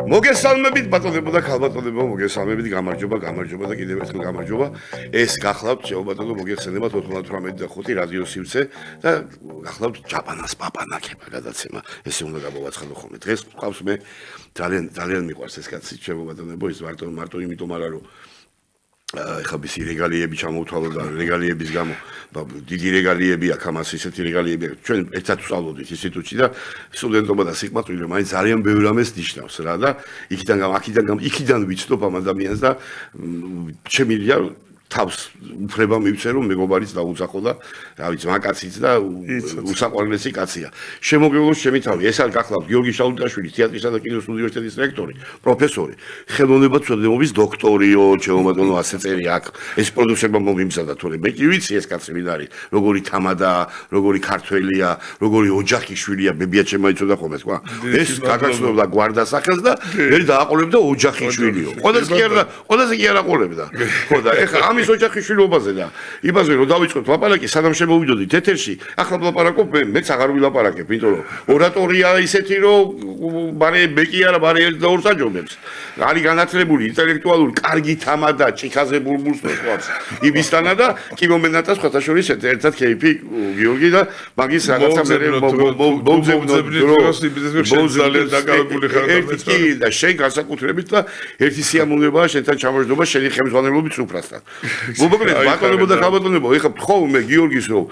მოგესალმებით ბატონებო და ქალბატონებო, მოგესალმებით, გამარჯობა და კიდევ ერთხელ გამარჯობა. ეს გახლავთ შეუბატონო მოგეხსენება 98.5 რადიო სივრცე და გახლავთ ჯაპანას პაპანაკება გადაცემა. ესე უნდა გამოვაცხადო ხოლმე. დღეს ყავს მე ძალიან მიყვარს ეს კაცი შეუბატონებო, ის მარტო იმიტომ არა რომ ეხლა მისი რეგალიები ჩამოვთვალო და რეგალიების გამო დიდი რეგალიები აქვს ამას ისეთი რეგალიები აქვს ჩვენ ერთად ვსწავლობთ ინსტიტუტში და სტუდენტობა და სიყვარული მაინც ძალიან ბევრ რამეს ნიშნავს რა და იქიდან ვიცნობ ამ ადამიანს და ჩემი თავს უფლება მივცე რომ მეგობარიც დაუძახო და რა ვიცი მაკაციც და უსაყვარლესი კაცია. შემოგევლოს ჩემი თავი. ეს არ გახლავთ გიორგი შალუტაშვილი, თეატრისა და კინოს უნივერსიტეტის რექტორი, პროფესორი, ხელოვნებათმცოდნეობის დოქტორიო, ჩემო ასე წერი აქვს. ეს პროდიუსერმა მომიმზადა თორე მე კი ვიცი ეს კაცი ვინ არის, როგორი თამადაა, როგორი ქართველია, როგორი ოჯახიშვილია, ბებია ჩემმა იცოდა ხოლმე თქვა. ეს გაგაცნობდა გვარდასახელს და მე დააყოლებდა ოჯახიშვილიო. ყველაზე კი არ აყოლებდა. ხო და ეხლა ამის ოჯახიშვილობაზე და იმაზე რომ დავიწყოთ ლაპარაკი, სანამ შემოვიდოდით ეთერში, ახლა ვლაპარაკობ მეც აღარ ვილაპარაკებ, იმიტომ რომ ორატორია ისეთი რომ მე კი არა, ერთ და ორს აჯობებს. არის განათლებული, ინტელექტუალური, კარგი თამადა, ჭიქაზე ბურბულს თხოვს. იმისთანა და კი მომენათა სხვათა შორის ერთად კეიფი გიორგი და მაგის რაღაცა მე ძალიან დაკავებული ხარ და მეც და შენ განსაკუთრებით და ერთი სიამოვნებაა შენთან ჩამოждობა შენი ხელმძღვანელობით სუფრასთან. მოგოკლედ ბატონებო და ქალბატონებო, ეხლა ვთხოვ მე გიორგის რომ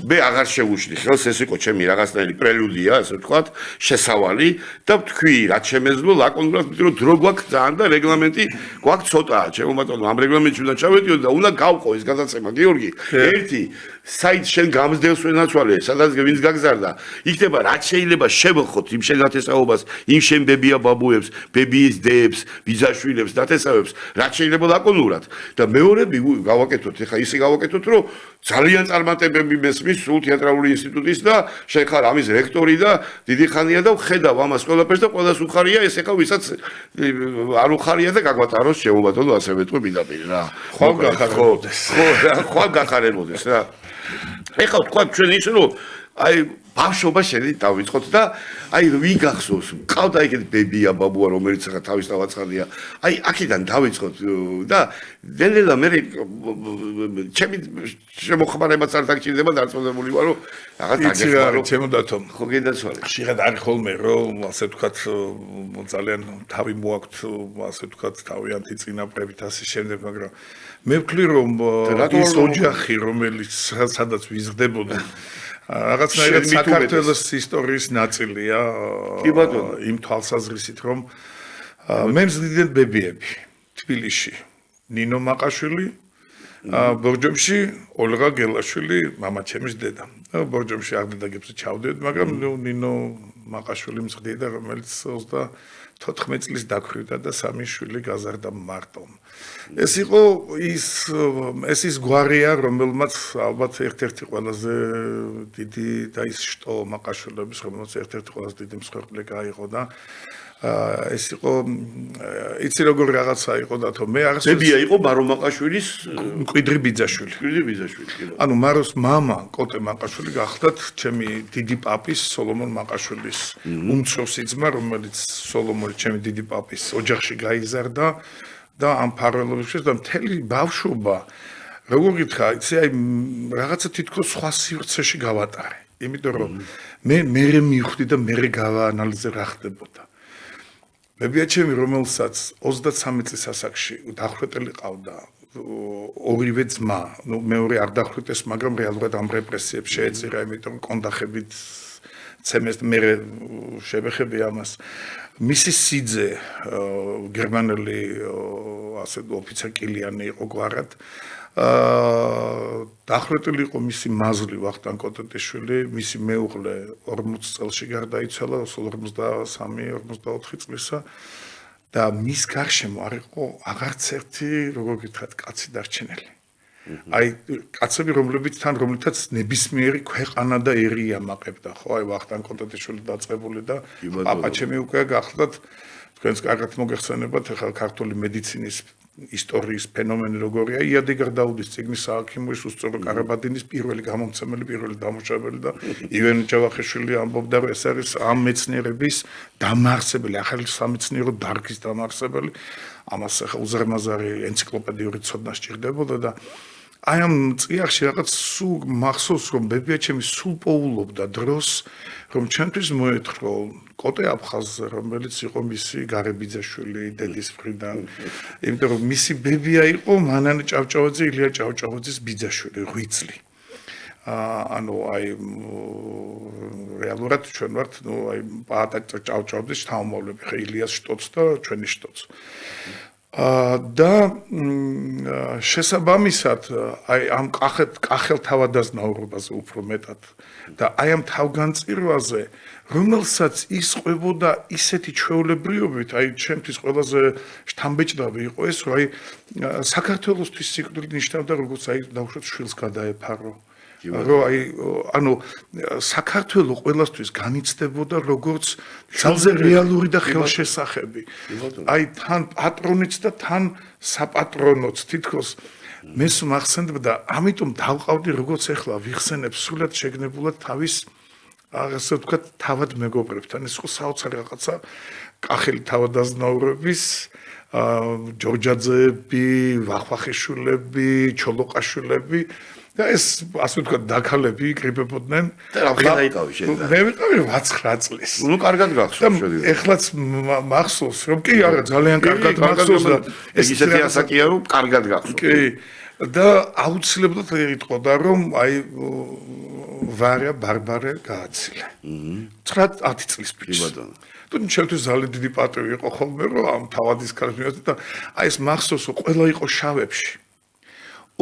მე აღარ შევუშლი ხელს, ეს იყო ჩემი რაღაცნაირი პრელუდია, ასე ვთქვათ, შესავალი და ვთქვი, რაც შემეძლო ლაკონურად, რომ დრო გვაქვს ძალიან და რეგლამენტი გვაქვს ცოტაა, ჩემო ბატონო, ამ რეგლამენტში უნდა ჩავედიოთ და უნდა გავყო ეს გადაცემა, გიორგი. ერთი საით შენ გამზდელს ვენაცვალე, სადაც ვინც გაგზარდა, იქნება რაც შეიძლება შევხოთ იმ შენ ნათესაობას, იმ შენ ბებია ბაბუებს, ბებიის დეებს, ბიძაშვილებს, ნათესავებს, რაც შეიძლება ლაკონურად და მეორე გავაკეთოთ, ეხლა ისე გავაკეთოთ, რომ ძალიან წარმატებები მესმის სულ თეატრალური ინსტიტუტის და შენ ხარ ამის რექტორი და დიდი ხანია და ვხედავ ამას ყველაფერს და ყველას უხარია ეს ეხლა ვისაც არ უხარია და გაგვატაროს შემოვატონო ასე ვეთქვი პირდაპირ რა. ხვალ გახარებოდეს რა. ეხლა თქვა ჩვენ ის რომ აი ბავშვობა შენი დავიწყოთ და აი ვიგახსოვს მყავდა ეგეთ ბებია ბაბუა რომელიც ახლა თავის დავაცხადია აი აქედან დავიწყოთ და დენელა მე ჩემი შემოხმარებაც არ დაგჭირდება დარწმუნებული ვარ რომ რაღაც დაგეხმარო ჩემოდათო ხო გედაცვალე შეიძლება არის ხოლმე რომ ასე ვთქვათ ძალიან თავი მოაქვთ ასე ვთქვათ თავიანთი წინაპრებით ასე შემდეგ მაგრამ მე ვთვლი რომ ის ოჯახი რომელიც სადაც ვიზრდებოდა რაღაცნაირად საქართველოს ისტორიის ნაწილია იმ თვალსაზრისით რომ მე მზდიდენ ბებიები თბილისში ნინო მაყაშვილი ბორჯომში ოლღა გელაშვილი მამაჩემის დედა ბორჯომში აღდედაგებზე ჩავდივით მაგრამ ნინო მაყაშვილი მზდიდა რომელიც 14 წლის დაქვრივდა და 3 შვილი გაზარდა მარტო ეს იყო ის გვარია რომელმაც ალბათ ერთ-ერთი ყველაზე დიდი და ის შტო მაყაშვილების რომელმაც ერთ-ერთი ყველაზე დიდი მსხვერპლი გაიყო და ეს იყო იცი როგორ რაღაცა იყო დათო მე აღარ ბებია იყო მარო მაყაშვილის მკვიდრი ბიძაშვილი ანუ მაროს მამა კოტე მაყაშვილი გახლდათ ჩემი დიდი პაპის სოლომონ მაყაშვილის უმცროსი ძმა რომელიც სოლომონი ჩემი დიდი პაპის ოჯახში გაიზარდა და ამ ფარველობებში და მთელი ბავშვობა როგორ გითხრა იცი აი რაღაცა თითქოს სხვა სივრცეში გავატარე იმიტომ რომ მე მივხვდი და მე გავაანალიზე რა ხდებოდა ბებია ჩემი რომელსაც 23 წლის ასაკში დახვრეტელი ყავდა ორივე ძმა ნუ მეორე არ დახვრეტეს მაგრამ რეალურად ამ რეპრესიებს შეეწირა იმიტომ კონდახებით ცემეს მე შევეხები ამას მისი სიძე გერმანელი ასე ოფიცერ კილიანი იყო გვარად დახვრეტილი იყო მისი მაზლი ვახტანგ კოტეტიშვილი მისი მეუღლე 40 წელში გარდაიცვალა 53-54 წლისა და მის გარშემო არ იყო აღარც ერთი როგორ გითხრათ კაცი დარჩენილი აი კაცები რომლითაც ნებისმიერი ქვეყანა და ერია მაყებდა ხო აი ვახტანგ კოტეტიშვილი დაწყებული და პაპაჩემი უკვე გახლდათ თქვენს კარგად მოგეხსენებათ ახლა ქართული მედიცინის ისტორიის ფენომენი როგორია იადიგარ დაუდის წიგნის სააქიმოის უსწორო კარაბადინის პირველი გამომცემელი პირველი დამუშავებელი და ივენ ჯავახიშვილი ამბობდა რომ ეს არის ამ მეცნიერების დამაარსებელი ახალი სამეცნიერო დარგის დამაარსებელი ამას ახლა უზარმაზარი ენციკლოპედიური ცოდნა სჭირდებოდა და აი ამ წიაღში რაღაც სულ მახსოვს რომ ბებიაჩემი სულ პოულობდა დროს რომ ჩემთვის მოეთხოვ კოტე აფხაზზე რომელიც იყო მისი გარებიძაშვილი დედის მხრიდან იმიტომ რომ მისი ბებია იყო მანანე ჭავჭავაძე ილია ჭავჭავაძის ბიძაშვილი ღვიძლი ანუ აი რეალურად ჩვენ ვართ ნუ აი პაატა ჭავჭავაძის შთამომავლები ხა ილიას შტოც და ჩვენი შტოც და შესაბამისად აი ამ კახელ თავადაზნაურობაზე უფრო მეტად და აი ამ თავგანწირვაზე რომელსაც ის ყვებოდა ისეთი ჩვეულებრიობით აი ჩემთვის ყველაზე შთამბეჭდავი იყო ეს რომ აი საქართველოსთვის სიკვდილი ნიშნავდა როგორც აი დავუშვათ შვილს გადაეფარო რომ აი ანუ საქართველო ყველასთვის განიცდებოდა როგორც ძალზე რეალური და ხელშესახები აი თან პატრონიც და თან საპატრონოც თითქოს მეს მახსენდება ამიტომ დავყავდი როგორც ახლა ვიხსენებ სულად შეგნებულად თავის ასე ვთქვათ თავად მეგობრებთან ეს ხო საოცარი რაღაცა კახელი თავადაზნაურების ჯორჯაძეები ვახვახიშვილები ჩოლოყაშვილები და ეს ასე ვთქვათ დაქალები იკრიბებოდნენ და რა გაიყავი შენ მე ვიყავი 9 წლის ნუ კარგად გახსოვს შევიდა ეხლაც მახსოვს რომ კი არა ძალიან კარგად მახსოვს და ეს ისეთი ასაკია რომ კარგად გახსოვს კი და აუცილებლად იტყოდა რომ აი ვარია ბარბარე გააცილა 9-10 წლის ბიჭს თუ ჩემთვის ძალიან დიდი პატივი იყო ხოლმე რომ ამ თავადის კარგად და აი ეს მახსოვს რომ ყველა იყო შავებში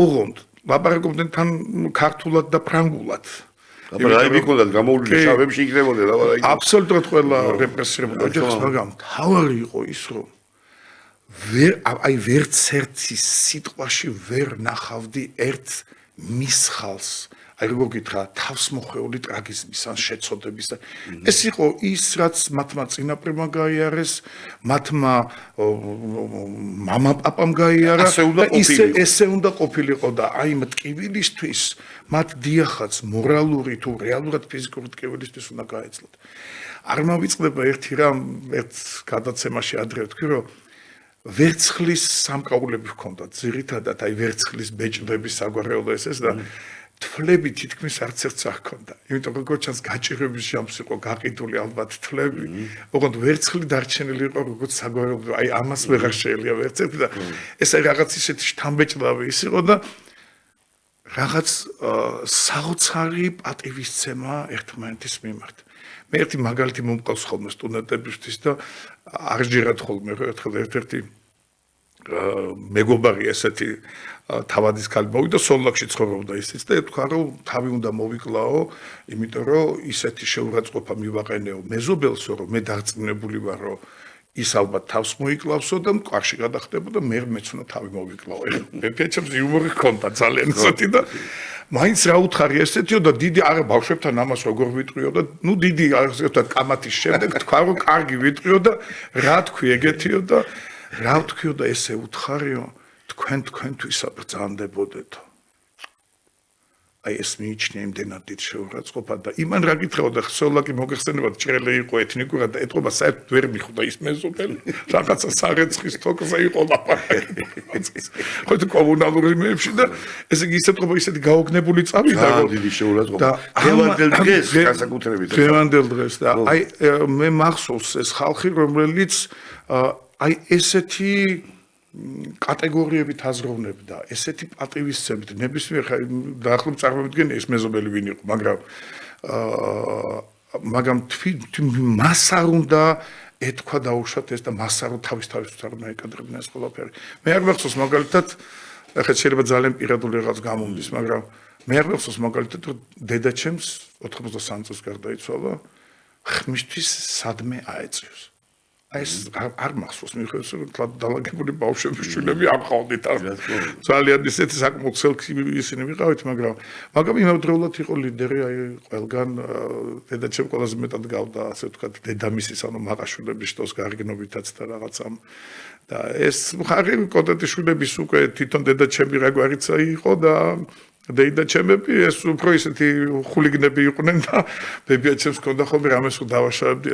ოღონდ ლაპარაკობდნენ თან ქართულად და ფრანგულად. აბა აი მიკონდათ გამოვლილი შავებში იქნებოდნენ აბა აბსოლუტურად ყველა რეპრესირებული ოჯახს მაგრამ თავარი იყო ის რომ აი ვერც ერთი სიტყვაში ვერ ნახავდი ერთ მისხალს აი როგორ გითხრა თავსმოხვეული ტრაგიზმის ან შეცოდების ეს იყო ის რაც მათმა წინაპრებმა გაიარეს მათმა მამაპაპამ გაიარა ესე უნდა ყოფილიყო და აი მტკივილისთვის მათ დიახაც მორალური თუ რეალურად ფიზიკური ტკივილისთვის უნდა გაეძლოთ არ მოვიწყდება ერთი რამ ერთ გადაცემაში ადრე ვთქვი რომ ვერცხლის სამკაულები ჰქონდათ ძირითადად აი ვერცხლის ბეჭდების საგვარეულო ეს და თვლები თითქმის არც ერთს არ ჰქონდა. იმიტომ რომ როგორც ჩანს გაჭირების ჟამს იყო გაყიდული ალბათ თვლები. ოღონდ ვერცხლი დარჩენილი იყო როგორც საგვარეულო. აი ამას ვეღარ შეიძლება ვერცერთი და ეს აი რაღაც ისეთი შთამბეჭდავი ის იყო და რაღაც საოცარი პატივისცემა ერთმანეთის მიმართ. მე ერთი მაგალითი მომყავს ხოლმე სტუდენტებისთვის და არ ჯერათ ხოლმე ერთხელ ერთ-ერთი მეგობარი ესეთი თავადის ქალი მოვიდა სოლაკში ცხოვრობდა ისიც და ეთქვა რომ თავი უნდა მოვიკლაო იმიტომ რომ ისეთი შეურაცხყოფა მივაყენეო მეზობელსო რომ მე დარწმუნებული ვარ რომ ის ალბათ თავს მოიკლავსო და მყარში გადახდებოდა მე მეც უნდა თავი მოვიკლაო მე ფეჩებს იუმორი ჰქონდა ძალიან ისეთი და მაინც რა უთხარი ესეთიო და დიდი არა ბავშვებთან ამას როგორ ვიტყვიო და ნუ დიდი ასე ვთქვათ კამათის შემდეგ თქვა რომ კარგი ვიტყვიო და რა თქვი ეგეთიო და რა ვთქვიო და ესე უთხარიო თქვენთვისა ბრძანდებოდეთო აი ეს მიიჩნია იმდენად დიდ შეურაცხყოფად და იმან რა გითხრაო და სოლაკი მოგეხსენებათ ჭრელი იყო ეთნიკურად და ეთყობა საერთოდ ვერ მიხვდა ის მეზობელი რაღაცა სარეცხის თოკზე იყო ლაპარაკი ხო თუ კომუნალური მეებში და ესე იგი ისე თქობა ისეთი გაოგნებული წავიდა რომ დიდი შეურაცხყოფა დღევანდელ დღეს განსაკუთრებით დღევანდელ დღეს და აი მე მახსოვს ეს ხალხი რომელიც აი ესეთი კატეგორიებით აზროვნებდა, ესეთი პატივისცემით, ნებისმიერ დაახლოებით წარმოვიდგენ ეს მეზობელი ვინ იყო, მაგრამ მას არ უნდა ეთქვა დაუშვათ ეს და მას არ თავის არ უნდა ეკადრებინა ეს ყველაფერი. მე არ მახსოვს მაგალითად, ახლა შეიძლება ძალიან პირადული რაღაც გამომდის, მაგრამ მე არ მახსოვს მაგალითად, რომ დედაჩემს 83 წელს გარდაიცვალა, ხმისთვის სადმე აეწევს. ეს არ მახსოვს მიხედავს რომ დალაგებული ბავშვები შვილები არ ყავდით ძალიან ისეთი საკმაოდ ცელქი ისინი ვიყავით მაგრამ იმავდროულად იყო ლიდერი აი ყველგან დედაჩემ ყველაზე მეტად გავდა ასე ვთქვათ დედამისის ანუ მაყაშვილების შტოს გარიგნობითაც და რაღაცამ და ეს ხარი კოტეტიშვილების უკვე თვითონ დედაჩემი რა გვარიცა იყო და დედაჩემები ეს უფრო ისეთი ხულიგნები იყვნენ და ბებიაჩემს ჰქონდა ხოლმე რამეს რომ დავაშავებდი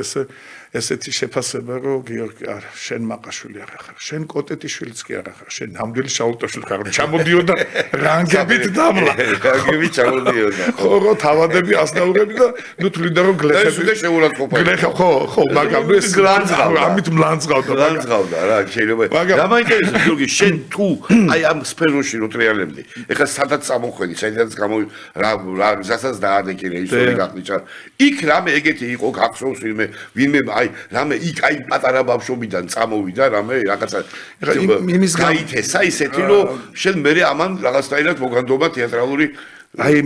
ესეთი შეფასება რომ გიორგი არა შენ მაყაშვილი არ ხარ შენ კოტეტიშვილიც კი არ ხარ შენ ნამდვილი შაულტოშვილი ხარ ჩამოდიოდა რანგებით დამლა რანგებით ჩამოდიოდა ხო თავადები ასნაურები და ნუ თვლიდა რომ გლეხები და შეურაცხყოფა ხო მაგრამ ეს ამით მლანძღავდა რა შეიძლება რა მაინტერესებს გიორგი შენ თუ აი ამ სფეროში რო ტრიალებდი ეხლა სადაც წამოხვედი საიდანაც რა გზასაც დაადეკი რეჟისორი გახდიჭარ იქ რამე ეგეთი იყო გახსოვს ვინმე აი რამე იქ აი პატარა ბავშვობიდან წამოვიდა რამე რაღაცა იმის გაითესა ისეთი რომ შენ მე ამან რაღაცნაირად მოგანდობა თეატრალური აი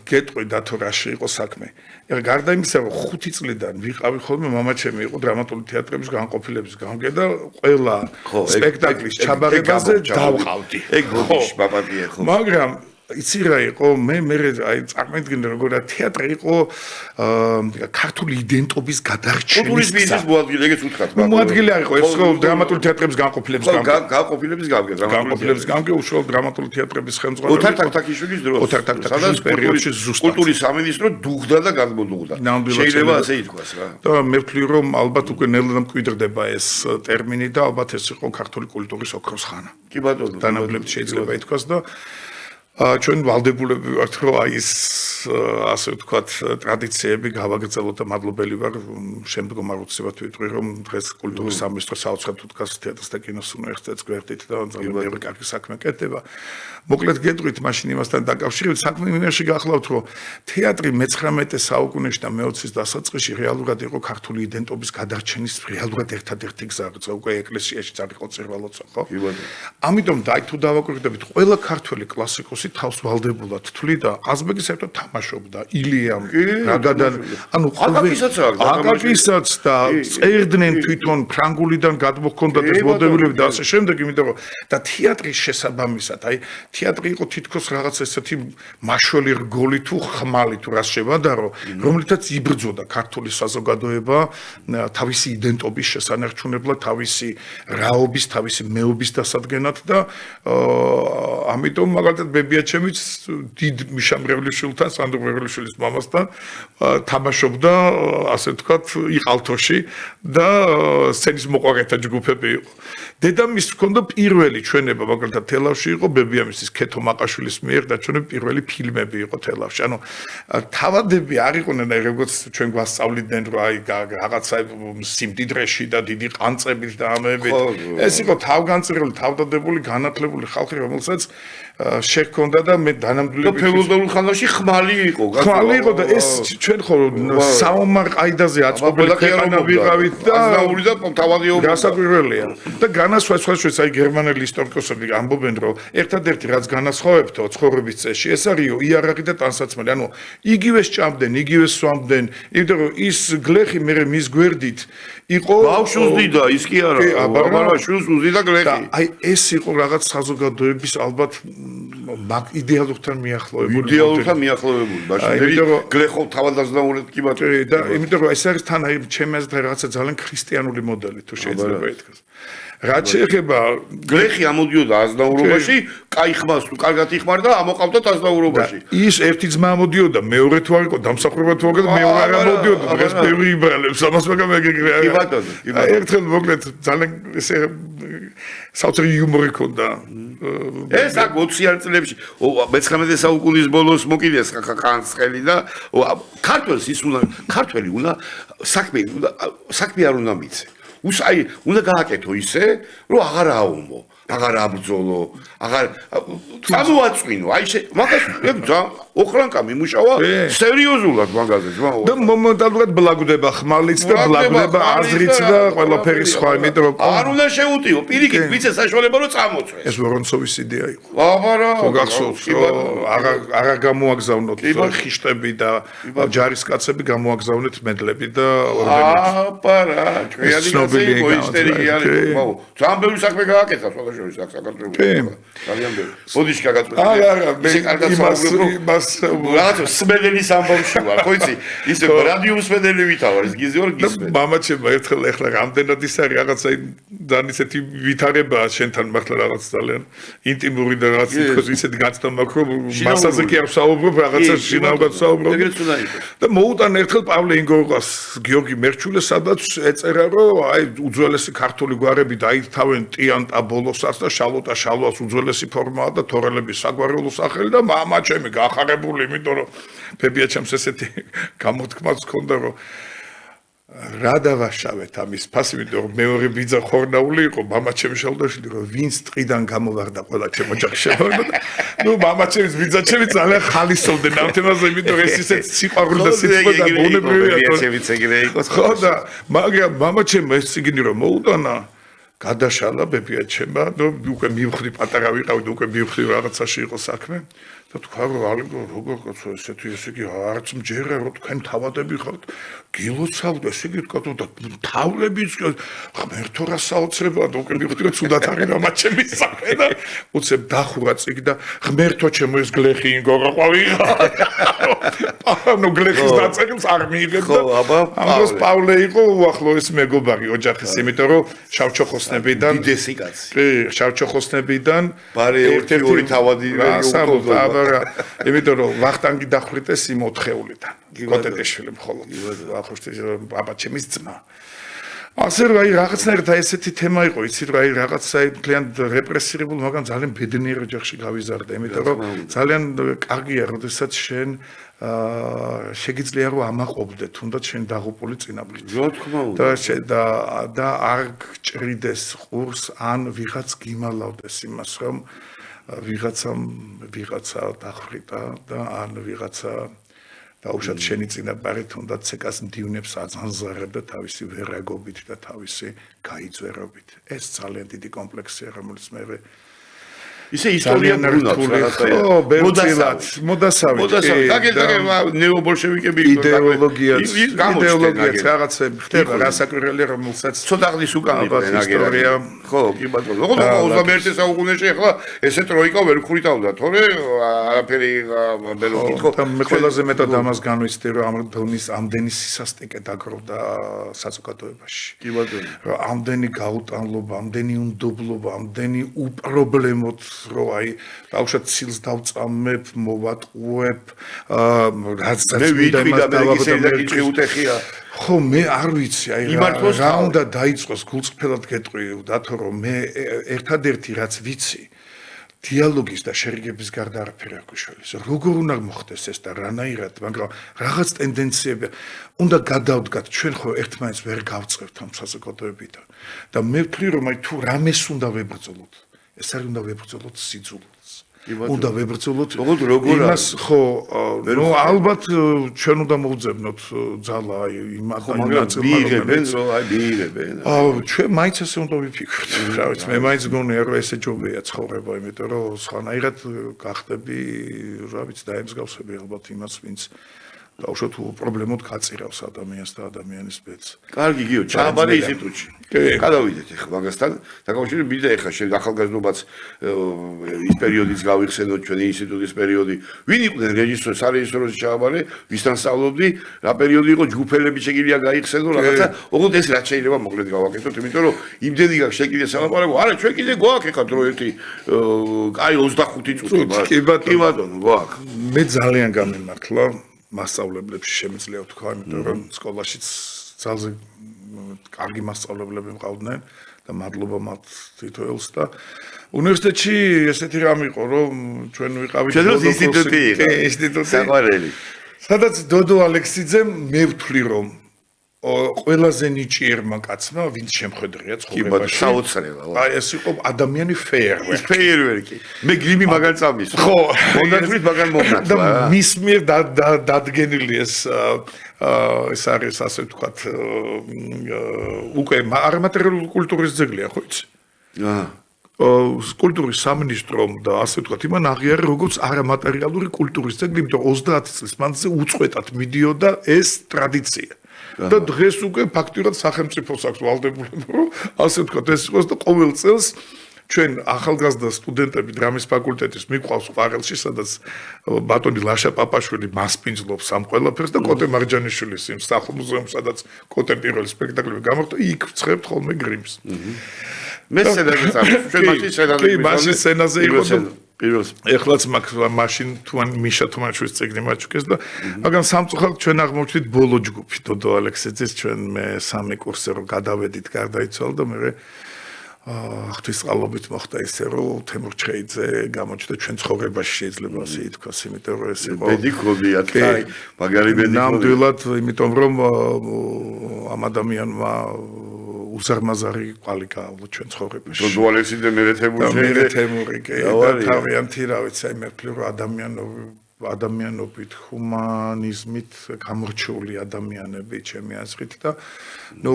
გეტყვი და თუ რაში იყო საქმე ეხლა გარდა იმისა რომ 5 წლიდან ვიყავი ხოლმე მამაჩემი იყო დრამატული თეატრების განყოფილების გამგე და ყველა სპექტაკლის ჩაბარებაზე დავყავდი ეგ გონიშ პაპატია ხო მაგრამ იცი რა იყო მე აი წარმოვიდგინე როგორ თეატრი იყო ქართული იდენტობის გადარჩენის კულტურის ბიზნეს მოადგილე ეგეც უთხრათ მოადგილე არ იყო ეს ხო დრამატული თეატრების განყოფილების გამგე უშუალოდ დრამატული თეატრების ხელმძღვანელი ოთარ თაქთაქიშვილის დროს ოთარ თაქთაქიშვილის პერიოდში ზუსტად კულტურის სამინისტრო დუღდა და გადმოდუღდა შეიძლება ასე ითქვას რა და მე ვთვლი რომ ალბათ უკვე ნელ-ნელა მკვიდრდება ეს ტერმინი და ალბათ ეს იყო ქართული კულტურის ოქროს ხანა კი ბატონო დანაკლებით შეიძლება ითქვას და ჩვენ ვალდებულები ვართ რომ აი ეს ასე ვთქვათ ტრადიციები გავაგრძელოთ და მადლობელი ვარ შემდგომ აუცილებლად ვიტყვი რომ დღეს კულტურის სამინისტრო საოცრად უთქავს თეატრს და კინოს უნივერსიტეტს გვერდით და ძალიან ბევრი კარგი საქმე კეთდება მოკლედ გეტყვით მაშინ იმასთან დაკავშირებით საქმე იმაში გახლავთ რომ თეატრი მე-19 საუკუნეში და მე-20-ის დასაწყისში რეალურად იყო ქართული იდენტობის გადარჩენის რეალურად ერთადერთი გზა უკვე ეკლესიაში წარიყო წირვალოცა ხო ამიტომ დაი თუ დავაკვირდებით ყველა ქართველი კლასიკოსი თავს ვალდებულად თვლი და ყაზბეგის ერთად თამაშობდა ილიამ რაგადან ანუ აკაკისაც და წერდნენ თვითონ ფრანგულიდან გადმოჰქონდათ ეს მოდელები და ასე შემდეგ იმიტომ რომ და თეატრის შესაბამისად აი თეატრი იყო თითქოს რაღაც ესეთი მაშველი რგოლი თუ ხმალი თუ რას შევადარო რომლითაც იბრძოდა ქართული საზოგადოება თავისი იდენტობის შესანარჩუნებლად თავისი რაობის თავისი მეობის დასადგენად და ამიტომ მაგალითად ბებიაჩემიც დიდ მიშამრევლიშვილთან სანდრო მრევლიშვილის მამასთან თამაშობდა ასე ვთქვათ იყალთოში და სცენის მოყვარეთა ჯგუფები იყო დედამის ჰქონდა პირველი ჩვენება მაგალითად თელავში იყო ბებიამისის ქეთო მაყაშვილის მიერ დაჩვენებული პირველი ფილმები იყო თელავში ანუ თავადები არ იყვნენ აი როგორც ჩვენ გვასწავლიდნენ რომ აი რაღაცა სიმდიდრეში და დიდი ყანწებით და ამებით ეს იყო თავგანწირული თავდადებული განათლებული ხალხი რომელსაც შექონდა და მე დანამდვილებით ფეოდალურ ხანაში ხმალი იყო და ეს ჩვენ ხო საომარ ყაიდაზე აწყობილი ქვეყანა ვიყავით და აზნაური და თავადიობა გასაკვირველია და განასხვავებს აი გერმანელი ისტორიკოსები ამბობენ რომ ერთადერთი რაც განასხვავებთო ცხოვრების წესში ეს არისო იარაღი და ტანსაცმელი ანუ იგივე სჭამდნენ იგივე სვამდნენ იმიტომ რომ ის გლეხი მე მის გვერდით იყო ბავშვს დიდა ის კი არა აბა შულს უზიდა გლეხი აი ეს იყო რაღაც საზოგადოების ალბათ მაგ იდეალურთან მიახლოებული მაშინ გლეხო თავადაზნაურად კი ბატონო და იმიტომ რომ ეს არის თან აი ჩემი აზრით რაღაცა ძალიან ქრისტიანული მოდელი თუ შეიძლება ითქვას რაც შეეხება გლეხი ამოდიოდა აზნაურობაში კაი ხმას თუ კარგად იხმარდა ამოყავდათ აზნაურობაში ის ერთი ძმა ამოდიოდა მეორე თუ არ იყო დამსახურება თუ არ იყო მეორე არ ამოდიოდა დღეს ბევრი იბრალებს ამას მაგრამ ეგრე კი ბატონო ერთხელ მოკლედ ძალიან ესე საოცარი იუმორი ქონდა ეს აქ 20-იან წლებში მე-19 საუკუნის ბოლოს მოკიდეს ხანცხელი და ქართველს ის უნდა ქართველი უნდა საქმე არ უნდა მიცე აი უნდა გააკეთო ისე რომ აღარ აუმო აღარ აბრძოლო, აღარ წამოაწვინო, აი მაგას ოხრანკა მიმუშავა სერიოზულად მაგაზე, ძმაო. და მომენტალურად ბლაგდება ხმალიც და ბლაგდება აზრიც და ყველაფერი სხვა, იმიტომ რომ არ უნდა შეუტიო, პირიქით ვიცე საშუალება რომ წამოწვეს. ეს ვორონცოვის იდეა იყო. აბარა, ხო გახსოვს, აღარ გამოაგზავნოთ ხიშტები და ჯარისკაცები გამოაგზავნეთ მედლები და ორდენები. აბარა, ჩვენი კაცი მოისტერიკი არის, ძმაო. ძალიან ბევრი საქმე გააკეთა სხვადასხვა საქართველოს. ძალიან ბევრი. ბოდიში გაგაწყვეტა. ისე კარგად იმას რაღაცა სმედელის ამბავში ვარ, ხო იცი? ისე რადიო სმედელი ვითავარ, ის გიზი ვარ გისმენ. მამაჩემ ერთხელ ეხლა რამდენად ის არის რაღაცა ძალიან ისეთი ვითარებაა შენთან მართლა რაღაც ძალიან ინტიმური და რაღაც თქოს ისეთი გაცნობა მაქვს რომ მასაზე კი არ ვსაუბრობ რაღაცა შინაურად ვსაუბრობ. ეგრეც უნდა იყოს. და მოუტან ერთხელ პავლე ინგოროყას გიორგი მერჩულე სადაც ეწერა რომ აი უძველესი ქართული გვარები დაითავენ ტიანტა ბოლოსაც და შალოტა შალვას უძველესი ფორმაა და თორელების საგვარეულო სახელი და მამაჩემი გახარებული იმიტომ რომ ფებიაჩემს ესეთი გამოთქმაც ჰქონდა რომ რა დავაშავეთ ამის ფასი იმიტომ რომ მეორე ბიძა ხორნაული იყო მამაჩემი შალდაშვილი რომ ვინც ტყიდან გამოვარდა ყველა ჩემო ოჯახში შევარდა ნუ მამაჩემის ბიძა ჩემი ძალიან ხალისოვდნენ ამ თემაზე იმიტომ რომ ეს ისეთ სიყვარული და სიტყვა და ბუნებრივია ფებიაჩემიც ეგრე იყო ხო და მაგრამ მამაჩემ ეს ციგნი რომ მოუტანა გადაშალა ბებიაჩემმა და უკვე მივხვდი პატარა ვიყავდი უკვე მივხვდი რაღაცაში იყო საქმე და თქვა რომ ალიგო როგორ კაცო ესეთი ესე იგი არც მჯერა რომ თქვენ თავადები ხართ გილოცავთ ესე იგი თქვა და თავლებიც ღმერთო რა საოცრებაა და უკვე მივხვდი რომ ცუდად არის მამაჩემი საქმე და უცებ დახურა წიგ და ღმერთო ჩემო ეს გლეხი ინგორა ყვავიღა ანუ გლეხის დაწერილს არ მიიღებ და ამას პავლე იყო უახლოეს მეგობარი ოჯახის იმიტომ რომ შავჩოხოსნებიდან დიდესი კაცი კი შავჩოხოსნებიდან ბარე ერთი თავადი იმიტომ რომ ვახტანგი დახვრიტეს იმ 4-ეულიდან კოტეტეშვილი მხოლოდ ახუშტი აბაჩემის ძმა ასე რომ აი რაღაცნაირად ესეთი თემა იყო იცი რომ აი რაღაცა ძალიან რეპრესირებული მაგრამ ძალიან ბედნიერ ოჯახში გავიზარდა იმიტომ რომ ძალიან კარგია როდესაც შენ შეგიძლია რომ ამაყობდე თუნდაც შენ დაღუპული წინაპრით რა თქმა უნდა და არ გჭრიდეს ყურს ან ვიღაც გიმალავდეს იმას რომ ვიღაცა დახვრიტა და ან ვიღაცა დაუშვათ შენი წინაპარი თუნდაც ცეკას მდივნებს აძანზარებდა თავისი ვერაგობით და თავისი გაიძვერობით ეს ძალიან დიდი კომპლექსია რომელიც მე ისე ისტორია მოდასავით ნეობოლშევიკები იდეოლოგიაც რაღაცები ხდება რასაკვირველია რომელსაც ცოტა ხნის უკან ისტორია ხო კი ბატონო ოღონდ 21 საუკუნეში ახლა ესე ტროიკა ვერ ხვრიტავდა თორე არაფერი ბელო კითხო და მე ყველაზე მეტად ამას განვიცდი რომ ამ დონის ამდენი სისასტიკე დაგროვდა საზოგადოებაში კი ბატონო რომ ამდენი გაუტანლობა ამდენი უნდობლობა ამდენი უპრობლემოდ რომ აი ბავშვად ცილს დავწამებ, მოვატყუებ, რაც მე ვიტყვი და მე ისე კითხი უტეხია. ხო, მე არ ვიცი, აი რა უნდა დაიწყოს გულწრფელად გეტყვი დათო რომ მე ერთადერთი რაც ვიცი დიალოგის და შერიგების გარდა არაფერი არ გვიშველის. როგორ უნდა მოხდეს ეს და რანაირად, მაგრამ რაღაც ტენდენციები უნდა გადავდგათ, ჩვენ ხო ერთმანეთს ვერ გავწევთ ამ საზოგადოებიდან. და მე ვთვლი რომ აი თუ რამეს უნდა ვებრძოლოთ ეს არ უნდა ვებრძოლოთ სიძულვილს. უნდა ვებრძოლოთ იმას ხო, ნუ ალბათ ჩვენ უნდა მოვძებნოთ ძალა აი იმ მიიღებენ რომ აი მიიღებენ. ჩვენ მაინც ესე უნდა ვიფიქროთ. რა ვიცი, მე მაინც გონია რომ ესე ჯობია ცხოვრება, იმიტომ რომ სხვანაირად გახდები, რა ვიცი, დაემსგავსები ალბათ იმას, ვინც დაუშვათ პრობლემოდ გაწირავს ადამიანს და ადამიანის ბედს. კარგი გიო, ჩააბარე ინსტიტუტში. გადავიდეთ ახლა მაგასთან. დაკავშირებით მინდა ახლა შენ ახალგაზრდობაც ის პერიოდიც გავიხსენოთ ჩვენი ინსტიტუტის პერიოდი. ვინ იყვნენ რეჟისორი, სარეჟისოროში ჩააბარე, ვისთან სწავლობდი, რა პერიოდი იყო ჯგუფელები შეგიძლია გაიხსენო რაღაცა. ოღონდ ეს რაც შეიძლება მოკლედ გავაკეთოთ, იმიტომ რომ იმდენი გაქვს შეკიდე სალაპარაკო. არა, ჩვენ კიდე გვაქვს ახლა დრო ერთი აი 25 წუთი მაგრამ. კი ბატონო, გვაქვს. მე ძალიან გამემართლა მასწავლებლებში შემიძლია ვთქვა, იმიტომ რომ სკოლაშიც ძალზე კარგი მასწავლებლები მყავდნენ და მადლობა მათ თითოეულს და უნივერსიტეტში ესეთი რამ იყო, რომ ჩვენ ვიყავით ინსტიტუტი საყვარელი. სადაც დოდო ალექსიძემ მე ვთვლი რომ ყველაზე ნიჭიერმა კაცმა, ვინც შემხედრია ცხოვრებაში. საოცრება. აი ეს იყო ადამიანი ფეიერვერკი. ფეიერვერკი. მე გრიმი მაგარ წამის. ხო, მონათვით მაგარ მომნათლა. და მის მიერ დადგენილი ეს არის ასე ვთქვათ უკვე არამატერიალური კულტურის ძეგლია, ხო იცი? კულტურის სამინისტრომ და ასე ვთქვათ, იმან აღიარა როგორც არამატერიალური კულტურის ძეგლი, იმიტომ 30 წლის მანძილზე უწყვეტად მიდიოდა ეს ტრადიცია. და დღეს უკვე ფაქტურად სახელმწიფოს აქვს ვალდებული, რომ ასე ვთქვათ, ეს იყოს და ყოველ წელს ჩვენ ახალგაზრდა სტუდენტები დრამის ფაკულტეტის მიყვავს ყვარელში, სადაც ბატონი ლაშა პაპაშვილი მასპინძლობს ამ ყველაფერს და კოტე მარჯანიშვილის იმ სახლ-მუზეუმს, სადაც კოტე პირველი სპექტაკლები გამართა, იქ ვცხებთ ხოლმე გრიმს. მე სცენაზე წამს. ჩვენ მაშინ სცენაზე იყო და პირველს ეხლაც მაშინ მიშა თუმანიშვილის წიგნი მაჩუკეს და მაგრამ სამწუხაროდ ჩვენ აღმოჩნდით ბოლო ჯგუფი დოდო ალექსიძის ჩვენ მე 3 კურსზე რომ გადავედით გარდაიცვალა და მე ღვთისწყალობით მოხდა ისე რომ თემურ ჩხეიძე გამოჩნდა ჩვენ ცხოვრებაში შეიძლება ასე ითქვას იმიტომ რომ ეს იყო ბედი ქონდია კაი მაგარი ბედი ქონდია ნამდვილად იმიტომ რომ ამ ადამიანმა უზარმაზარი ყვალი გაავალო ჩვენ ცხოვრებაში დოდო ალექსიძე მე თემური კი და თავიანთი რა ვიცი აი მე ვფიქრობ ადამიანობით, ჰუმანიზმით გამორჩეული ადამიანები ჩემი აზრით და ნუ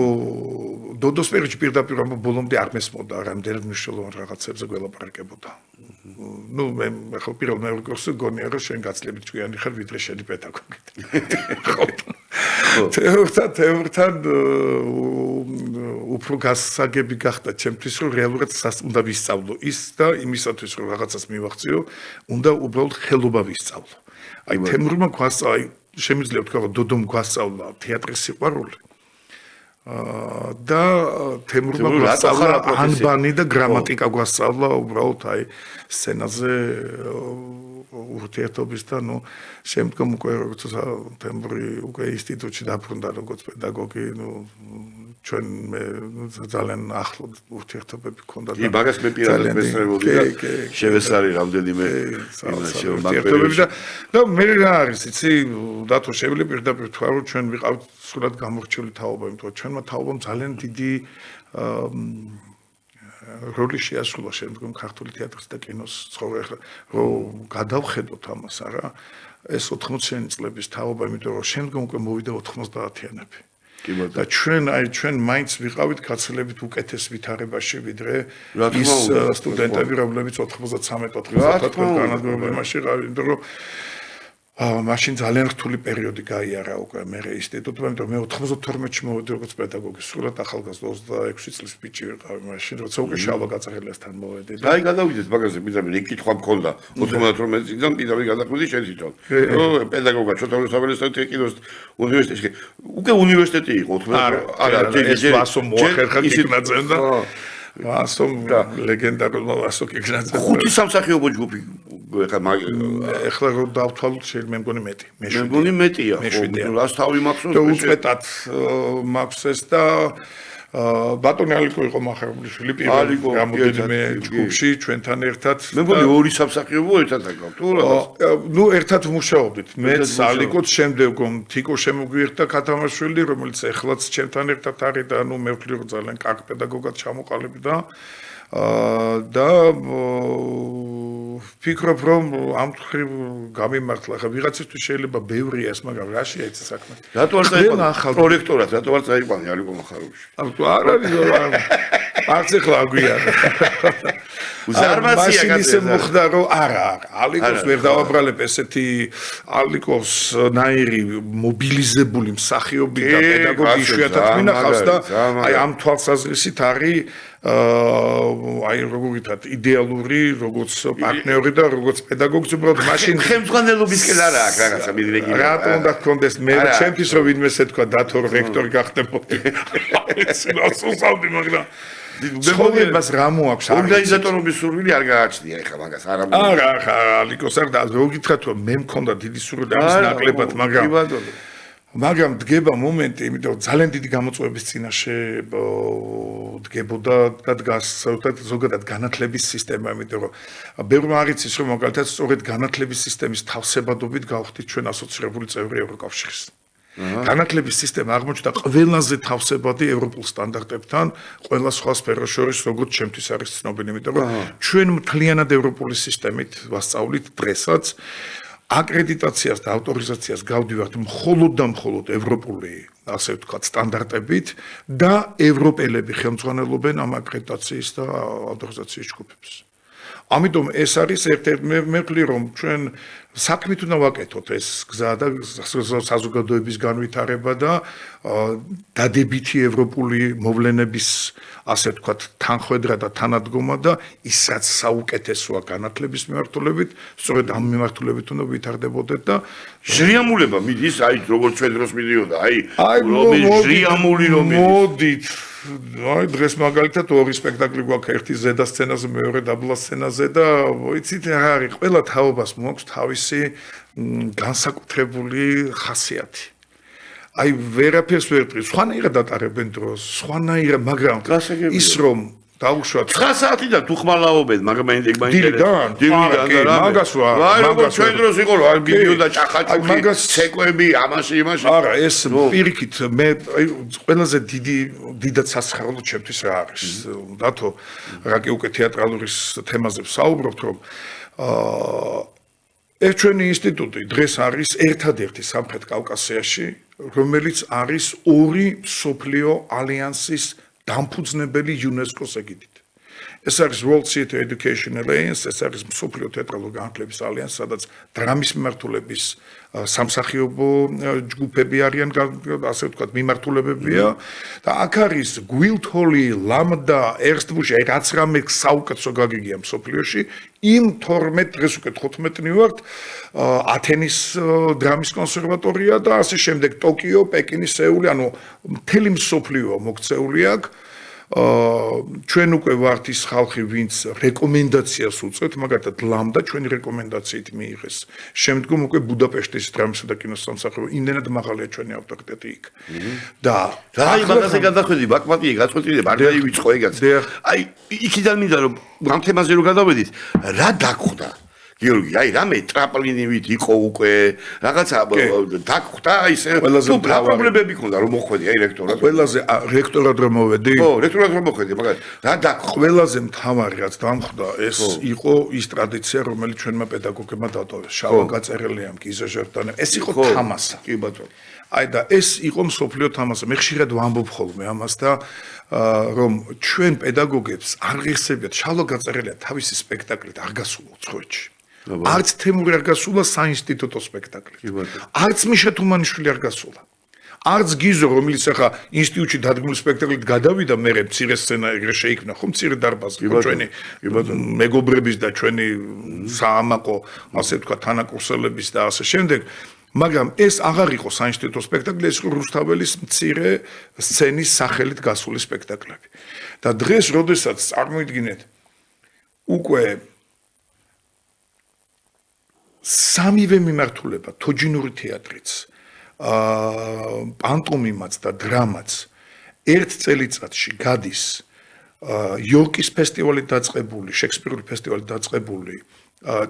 დოდოს პერიოდში პირდაპირ ბოლომდე არ მესმოდა რამდენად მნიშვნელოვან რაღაცებზე გველაპარაკებოდა. ნუ მე ახლა პირველ მეორე კურსზე გონია რომ შენ გაცლებით ჭკვიანი ხარ ვიდრე შენი პედაგოგით. თეორთან უფრო გასაგები გახდა ჩემთვის რომ რეალურად უნდა ვისწავლო ის და იმისათვის რომ რაღაცას მივახციო უნდა უბრალოდ ხელობა ვისწავლო. აი თემურმა გვასწავლა, შემიძლია ვთქვა რომ დოდომ გვასწავლა თეატრის სიყვარული. და თემურმა გვასწავლა ანბანი და გრამატიკა გვასწავლა უბრალოდ აი სცენაზე ურთიერთობის და ნუ შემდგომ უკვე როგორც თემური უკვე ინსტიტუტში დაბრუნდა როგორც პედაგოგი ნუ ჩვენ ძალიან ახლო ურთიერთობები ჰქონდა და მაგას მე პირადად მესწრებოდი და შევესარი რამდენიმე იმაში ურთიერთობები და მე რა არის იცი დათო შეგვიძლია პირდაპირ თქვა რომ ჩვენ ვიყავთ სულად გამორჩეული თაობა იმიტომ რომ ჩვენმა თაობამ ძალიან დიდი როლი შეასრულა შემდგომ ქართული თეატრის და კინოს ცხოვრება რომ გადავხედოთ ამას არა ეს 80-იანი წლების თაობა იმიტომ რომ შემდგომ უკვე მოვიდა 90-იანები და ჩვენ მაინც ვიყავით გაცილებით უკეთეს ვითარებაში ვიდრე ის სტუდენტები რომლებიც 93-94 განადგურებაში ყავით იმიტომ რომ მაშინ ძალიან რთული პერიოდი გაიარა უკვე მე ინსტიტუტმა, იმიტომ მე 92-ში მოვედი როგორც პედაგოგი, სულად ახალგაზრდა 26 წლის ბიჭი ვიყავი მაშინ, როცა უკვე შალვა გაწახელიასთან მოვედი. და აი გადავიდეთ მაგაზე, პირდაპირ კითხვა მქონდა 92 წლიდან პირდაპირ გადახვედი შენ თვითონ. პედაგოგა ჩოთა რუსთაველის კინოს უნივერსიტეტში. უკვე უნივერსიტეტი იყო 92. არა, ეს ვასო მოახერხა კიკნაძემ და ვასო ლეგენდარული ვასო კიკნაძე. ხუთი სამსახიობო ჯგუფი ეხლა რომ დავთვალოთ შეიძლება მე მგონი მეტი. მე მგონი მეტია. რას თავი მაქვს და უწყვეტად მაქვს ეს და ბატონი ალიკო იყო მახარებლიშვილი პირველი გამოდიდმე ჯგუფში ჩვენთან ერთად. მე მგონი ორი სამსახიობო ერთად აკავთ თუ რა? ნუ ერთად ვმუშაობდით. მეც ალიკოც შემდეგ თიკო შემოგვიერთდა ქათამაშვილი რომელიც ეხლაც ჩემთან ერთად არის და ნუ მე ვფიქრობ რომ ძალიან კარგ პედაგოგად ჩამოყალიბდა. და ვფიქრობ რომ ამ ხრივ გამიმართლა ხა ვიღაცისთვის შეიძლება ბევრია ეს მაგრამ რაშია ეს საქმე რატო არ წაიყვანა პროექტორად რატო არ წაიყვანა ალიკო მახაროვში არ არის არც ახლა აგვიანა უზარმაზია ისე მოხდა რომ არა ალიკოს ვერ დავაბრალებ ესეთი ალიკოს ნაირი მობილიზებული მსახიობი და პედაგოგი იშვიათად მინახავს და აი ამ თვალსაზრისით არის აი როგორ ვიტყვათ იდეალური როგორც პარტნიორი და როგორც პედაგოგი უბრალოდ მაშინ ხელმძღვანელობისკენ არა აქვს რაღაცა მიდრეგი რატო უნდა გქონდეს მე ჩემთვის რომ ვინმეს ეთქვა დათო რექტორი გახდებოდი ეს ნაცნობი მაგრამ ცხოვრებას რა მოაქვს ორგანიზატორობის სურვილი არ გააჩნია ეხლა მაგას არა ალიკოს არ და რო გითხრათ რომ მე მქონდა დიდი სურვილი ამის ნაკლებად მაგრამ დგება მომენტი, იმიტომ ძალიან დიდი გამოწვევების წინაშე დგებოდა და დგას ზოგადად განათლების სისტემა, იმიტომ რომ ბევრმა არ იცის რომ მაგალითად სწორედ განათლების სისტემის თავსებადობით გავხდით ჩვენ ასოცირებული წევრი ევროკავშირის. განათლების სისტემა აღმოჩნდა ყველაზე თავსებადი ევროპულ სტანდარტებთან, ყველა სხვა სფეროს შორის, როგორც ჩემთვის არის ცნობილი, იმიტომ რომ ჩვენ მთლიანად ევროპული სისტემით ვასწავლით დღესაც აკრედიტაციას და ავტორიზაციას გავდივართ მხოლოდ და მხოლოდ ევროპული, ასე ვთქვათ, სტანდარტებით და ევროპელები ხელმძღვანელობენ ამ აკრედიტაციის და ავტორიზაციის ჯგუფებს. ამიტომ ეს არის ერთ-ერთი მე ვფლი რომ ჩვენ საქმით უნდა ვაკეთოთ ეს გზა და საზოგადოების განვითარება და დადებითი ევროპული მოვლენების ასე ვთქვათ თანხwebdriver და თანადგომა და ის რაც საუკეთესოა განათლების მიმართულებით სწორედ ამ მიმართულებით უნდა ვითარდებოდეთ და ჟრიამულება მიდის აი როგორც ჩვენ დროს მიდიოდა აი ჟრიამული რომ მოდით აი დღეს მაგალითად ორი სპექტაკლი გვაქვს ერთი ზედა სცენაზე მეორე დაბლა სცენაზე და იცით რა არის ყველა თაობას მოაქვს თავისი განსაკუთრებული ხასიათი აი ვერაფერს ვერ პრის სხვანაირად ატარებენ დროს სხვანაირად მაგრამ ის რომ დაუშვათ 9 საათიდან თუ ხმალაობენ მაგრამ დილიდან მაგას აი როგორც ჩვენ დროს იყო რომ მიდიოდა ჭახაჭუხი ცეკვები ამაში იმაში არა ეს პირიქით მე ყველაზე დიდად სასიხარულო ჩემთვის რა არის დათო რაკი უკვე თეატრალური თემაზე ვსაუბრობთ რომ ეს ჩვენი ინსტიტუტი დღეს არის ერთადერთი სამხრეთ კავკასიაში რომელიც არის ორი მსოფლიო ალიანსის დამფუძნებელი იუნესკოს ეგიდით. ეს არის World Theatre Education Alliance, ეს არის მსოფლიო თეატრალური განათლების ალიანსი, სადაც დრამის მიმართულების სამსახიობო ჯგუფები არიან, ასე ვთქვათ, მიმართულებებია და აქ არის Guildhall-ი, Lambda, Erstbush, რაც რამე საუკეთესო გაგიგია მსოფლიოში, იმ 12 დღეს უკვე 15-ნი ვართ, ათენის დრამის კონსერვატორია და ასე შემდეგ ტოკიო, პეკინი, სეული, ანუ მთელი მსოფლიო მოქცეული აქ. ჩვენ უკვე ვართ ის ხალხი, ვინც რეკომენდაციას უწევთ, მაგალითად ლამდა ჩვენი რეკომენდაციით მიიღეს. შემდგომ უკვე ბუდაპეშტის დრამისა და კინოს სამსახიობო იმდენად მაღალია ჩვენი ავტორიტეტი იქ. და აი მაგაზე გადახვედი, ბაკმატი გაწყვეტილება, არ დაივიწყო ეგაც. აი იქიდან მინდა რომ ამ თემაზე რომ გადავედით, რა დაგხვდა? გიორგი, აი რამე ტრაპლინივით იყო უკვე, რაღაცა დაგხვდა აი ეს თუ პრობლემები ქონდა რომ მოხვედი აი რექტორად. ყველაზე რექტორად რომ მოვედი? ხო, რექტორად რომ მოხვედი, მაგრამ რა დაგხვდა? ყველაზე მთავარი რაც დამხვდა, ეს იყო ის ტრადიცია, რომელიც ჩვენმა პედაგოგებმა დატოვეს. შავა გაწერელიამ, გიზა ჟორდანემ, ეს იყო თამასა. კი ბატონო. აი და ეს იყო მსოფლიო თამასა. მე ხშირად ვამბობ ხოლმე ამას და რომ ჩვენ პედაგოგებს არ ღირსებიათ შავა გაწერელია თავისი სპექტაკლით არ გასულა უცხოეთში. არც თემური არ გასულა საინსტიტუტო სპექტაკლით. არც მიშა თუმანიშვილი არ გასულა. არც გიზო რომელიც ახლა ინსტიტუტში დადგმული სპექტაკლით გადავიდა მე მცირე სცენა ეგრე შეიქმნა ხო მცირე დარბაზი ხო ჩვენი მეგობრების და ჩვენი საამაყო ასე ვთქვა თანაკურსელების და ასე შემდეგ მაგრამ ეს აღარ იყო საინსტიტუტო სპექტაკლი ეს იყო რუსთაველის მცირე სცენის სახელით გასული სპექტაკლები და დღეს როდესაც წარმოიდგინეთ უკვე სამივე მიმართულება თოჯინური თეატრიც პანტომიმაც და დრამაც ერთ წელიწადში გადის იორკის ფესტივალით დაწყებული, შექსპირული ფესტივალით დაწყებული,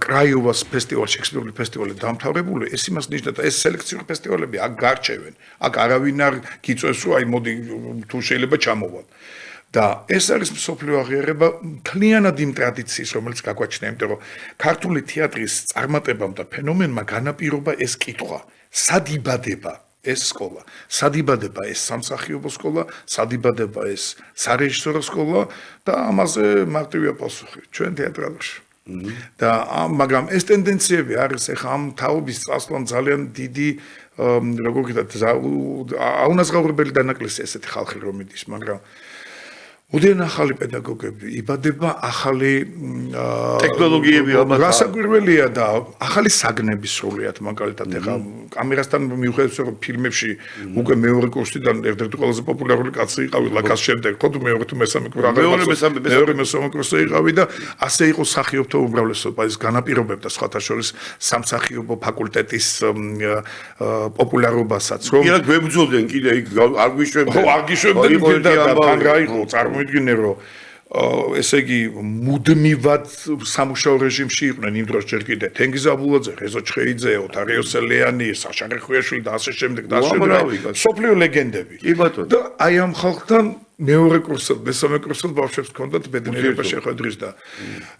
კრაიოვას ფესტივალი, შექსპირული ფესტივალი დამთავრებული, ეს იმას ნიშნავს, ეს სელექციური ფესტივალები აქ გარჩევენ. აქ არავინ არ გიწევს, რომ აი მოდი თუ შეიძლება ჩამოვალ. და ეს არის მსოფლიო აღიარება მთლიანად იმ ტრადიციის, რომელიც გაგვაჩნია, იმიტომ რომ ქართული თეატრის წარმატებამ და ფენომენმა განაპირობა ეს კითხვა, სად იბადება ეს სკოლა, სად იბადება ეს სამსახიობო სკოლა, სად იბადება ეს სარეჟისორო სკოლა და ამაზე მარტივია პასუხი, ჩვენ თეატრალში. და მაგრამ ეს ტენდენციები არის ახლა ამ თაობის წასვლამ ძალიან დიდი როგორ ვთქვათ, აუნაზღაურებელი დანაკლისია ესეთი ხალხი რომ მიდის, მაგრამ უდენ ახალი პედაგოგები იბადება ახალი ტექნოლოგიები გასაკვირველია და ახალი საგნები სრულიად მაგალითად ახლა კამერასთან მიუხედავად რომ ფილმებში უკვე მეორე კურსიდან ერთ-ერთი ყველაზე პოპულარული კაცი იყავი ლაკას შემდეგ ხო თუ მეორე თუ მესამე კურსი იყავი და ასე იყო მსახიობთა უმრავლესობა ის განაპირობებდა სხვათა შორის სამსახიობო ფაკულტეტის პოპულარობასაც რომ კი რა გვებძოლდნენ კიდე იქ არ გვიშვებდნენ ხო არ გიშვებდნენ და თან რა იყო წარმოიდგინე რომ ესე იგი მუდმივად სამუშაო რეჟიმში იყვნენ იმ დროს ჯერ კიდე თენგიზ აბულაძე, რეზო ჩხეიძე, ოთარ იოსელიანი, საშა ხვიაშვილი და ასე შემდეგ და ასე შემდეგ. სოფლიო ლეგენდები. კი ბატონო. და აი ამ ხალხთან მეორე კურსად, მესამე კურსად ბავშვებს ჰქონდათ ბედნიერება შეხვედრის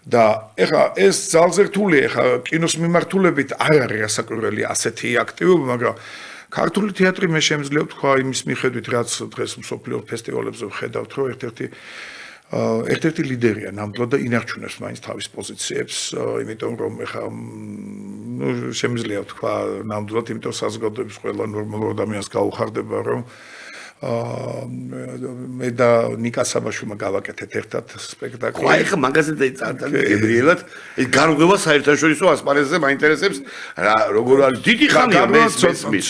და ეხლა ეს ძალზე რთულია, ეხლა კინოს მიმართულებით არ არის რასაკვირველი ასეთი აქტივობა, მაგრამ ქართული თეატრი მე შემიძლია ვთქვა იმის მიხედვით, რაც დღეს მსოფლიო ფესტივალებზე ვხედავთ, რომ ერთ-ერთი ლიდერია ნამდვილად და ინარჩუნებს მაინც თავის პოზიციებს, იმიტომ რომ ეხლა შემიძლია ვთქვა ნამდვილად, იმიტომ საზოგადოების ყველა ნორმალურ ადამიანს გაუხარდება, რომ მე და ნიკა საბაშვილმა გავაკეთეთ ერთად სპექტაკლი. აი ხა მაგაზე დაიწარდა გებრიელად, ეს გარღვევა საერთაშორისო ასპარეზზე მაინტერესებს როგორ არის დიდი ხანია მე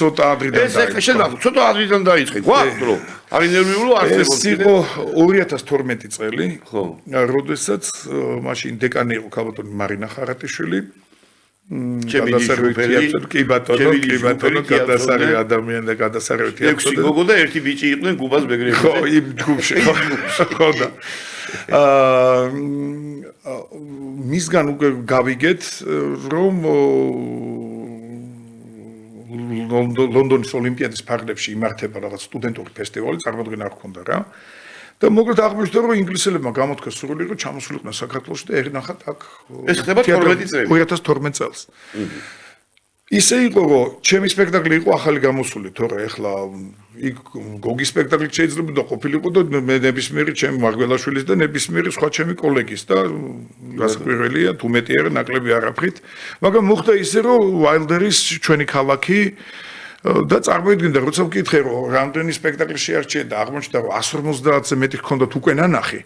ცოტა ადრიდან ეს ეხა შენ ცოტა ადრიდან დაიწყე. გვაქვს რომ არის ნერვიულო არსებობს. ეს იყო 2012 წელი, ხო. როდესაც მაშინ დეკანი იყო ქალბატონი მარინა ხარატიშვილი. კი ბატონო გადასარევი ადამიანი და გადასარევი თეატრი. 6 გოგო და ერთი ბიჭი იყვნენ გუბას ბეგრებში. ხო, იმ ჯგუფში. ხო და მისგან უკვე გავიგეთ, რომ ლონდონის ოლიმპიადის ფარგლებში იმართება რაღაც სტუდენტური ფესტივალი, წარმოადგენა არ ჰქონდა რა. და მოკლედ აღმოჩნდა, რომ ინგლისელებმა გამოთქვა სურვილი, რომ ჩამოსულიყვნენ საქართველოში და ერნახათ აქ ეს ხდება 12 წელი. 2012 წელს. ისე იყო, რომ ჩემი სპექტაკლი იყო ახალი გამოსული, თორე ეხლა იქ გოგის სპექტაკლი შეიძლება და ყოფილიყო და მე ნებისმიერი ჩემი მარგველაშვილის და ნებისმიერი სხვა ჩემი კოლეგის და გასაკვირველია, თუ მეტი არა ნაკლები არაფრით, მაგრამ მოხდა ისე, რომ Wilder-ის ჩვენი ქალაქი და წარმოიდგინდა, როცა ვკითხე, რომ რამდენი სპექტაკლი შეარჩიე და აღმოჩნდა, რომ 150-ზე მეტი ჰქონდათ უკვე ნანახი.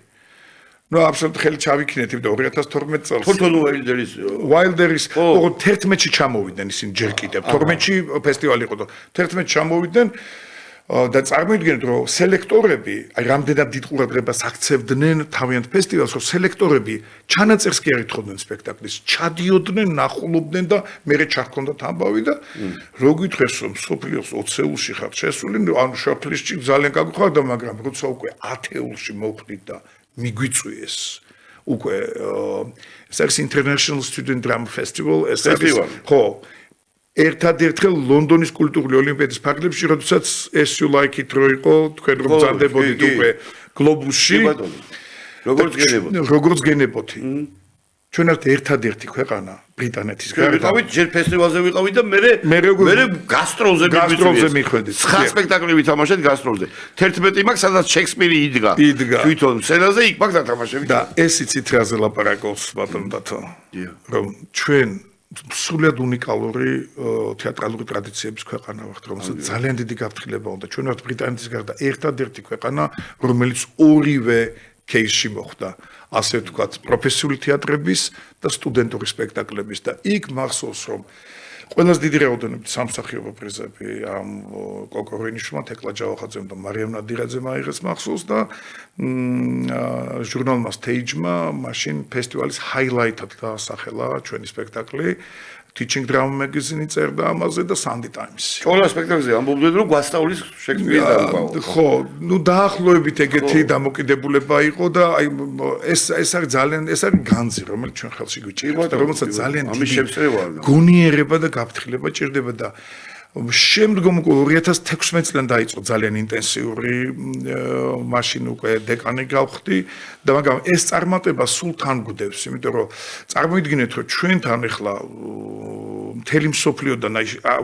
ნუ აბსოლუტურად ხელი ჩავიქნეთ, იმიტომ 2012 წელს. თორთონუ Wilder-ის 11-ში ჩამოვიდნენ ისინი ჯერ კიდევ. 12-ში ფესტივალი იყო და 11-ში ჩამოვიდნენ და წარმოიდგინეთ, რომ სელექტორები, აი რამდენად დიდ ყურადღებას აქცევდნენ თავიანთ ფესტივალს, რომ სელექტორები ჩანაწერს კი არ ეთხოვდნენ სპექტაკლის, ჩადიოდნენ, ნახულობდნენ და მერე ჩარქონდათ ამბავი და რო გითხრეს, რომ სოფლიოს 20-ეულში ხართ შესული, ანუ შორტლისტში ძალიან გაგხვდა, მაგრამ როცა უკვე 10-ეულში მოვხდით და მიგვიწვიეს უკვე ეს არის International Student Drama Festival, ეს არის ხო ერთადერთხელ ლონდონის კულტურული ოლიმპიადის ფარგლებში, როდესაც SU Like It რო იყო, თქვენ რომ ბრძანდებოდით უკვე გლობუსში. როგორც გენებოდი. ჩვენ ვართ ერთადერთი ქვეყანა ბრიტანეთის გარეთ. თავით ჯერ ფესტივალზე ვიყავით და მე გასტროლზე მიხვედით. 9 სპექტაკლი ვითამაშეთ გასტროლზე. 11 მაქვს, სადაც შექსპირი იდგა. თვითონ სცენაზე იქ მაქვს დათამაშები. და ეს იცით რაზე ლაპარაკობს ბატონო დათო. რომ ჩვენ სულად უნიკალური თეატრალური ტრადიციების ქვეყანა ვართ, რომელსაც ძალიან დიდი გაფრთხილება უნდა. ჩვენ ვართ ბრიტანეთის გარდა ერთადერთი ქვეყანა, რომელიც ორივე кейსში მოხდა. ასე ვთქვათ, პროფესიული თეატრების და სტუდენტური სპექტაკლების და იქ მახსოვს, რომ ყველაზე დიდი რაოდენობით სამსახიობო პრიზები ამ კოკორინიშვილმა, თეკლა ჯავახაძემ და მარიამ ნადირაძემ აიღეს მახსოვს და ჟურნალმა Stage-მა მაშინ ფესტივალის highlight-ად დაასახელა ჩვენი სპექტაკლი. Teaching Drama Magazine წერდა ამაზე და Sunday Times-ი. ყველა სპექტაკლზე ამბობდნენ, რომ გვასწავლის შექსპირის დამკვავა. ხო, ნუ დაახლოებით ეგეთი დამოკიდებულება იყო და აი ეს არის ძალიან ეს არის განძი, რომელიც ჩვენ ხელში გვიჭირავს და რომელსაც ძალიან დიდი გონიერება და გაფრთხილება ჭირდება და შემდგომ 2016 წლიდან დაიწყო ძალიან ინტენსიური მაშინ უკვე დეკანი გავხდი და მაგრამ ეს წარმატება სულ თან გვდევს, იმიტომ რომ წარმოიდგინეთ, რომ ჩვენთან ახლა მთელი მსოფლიოდან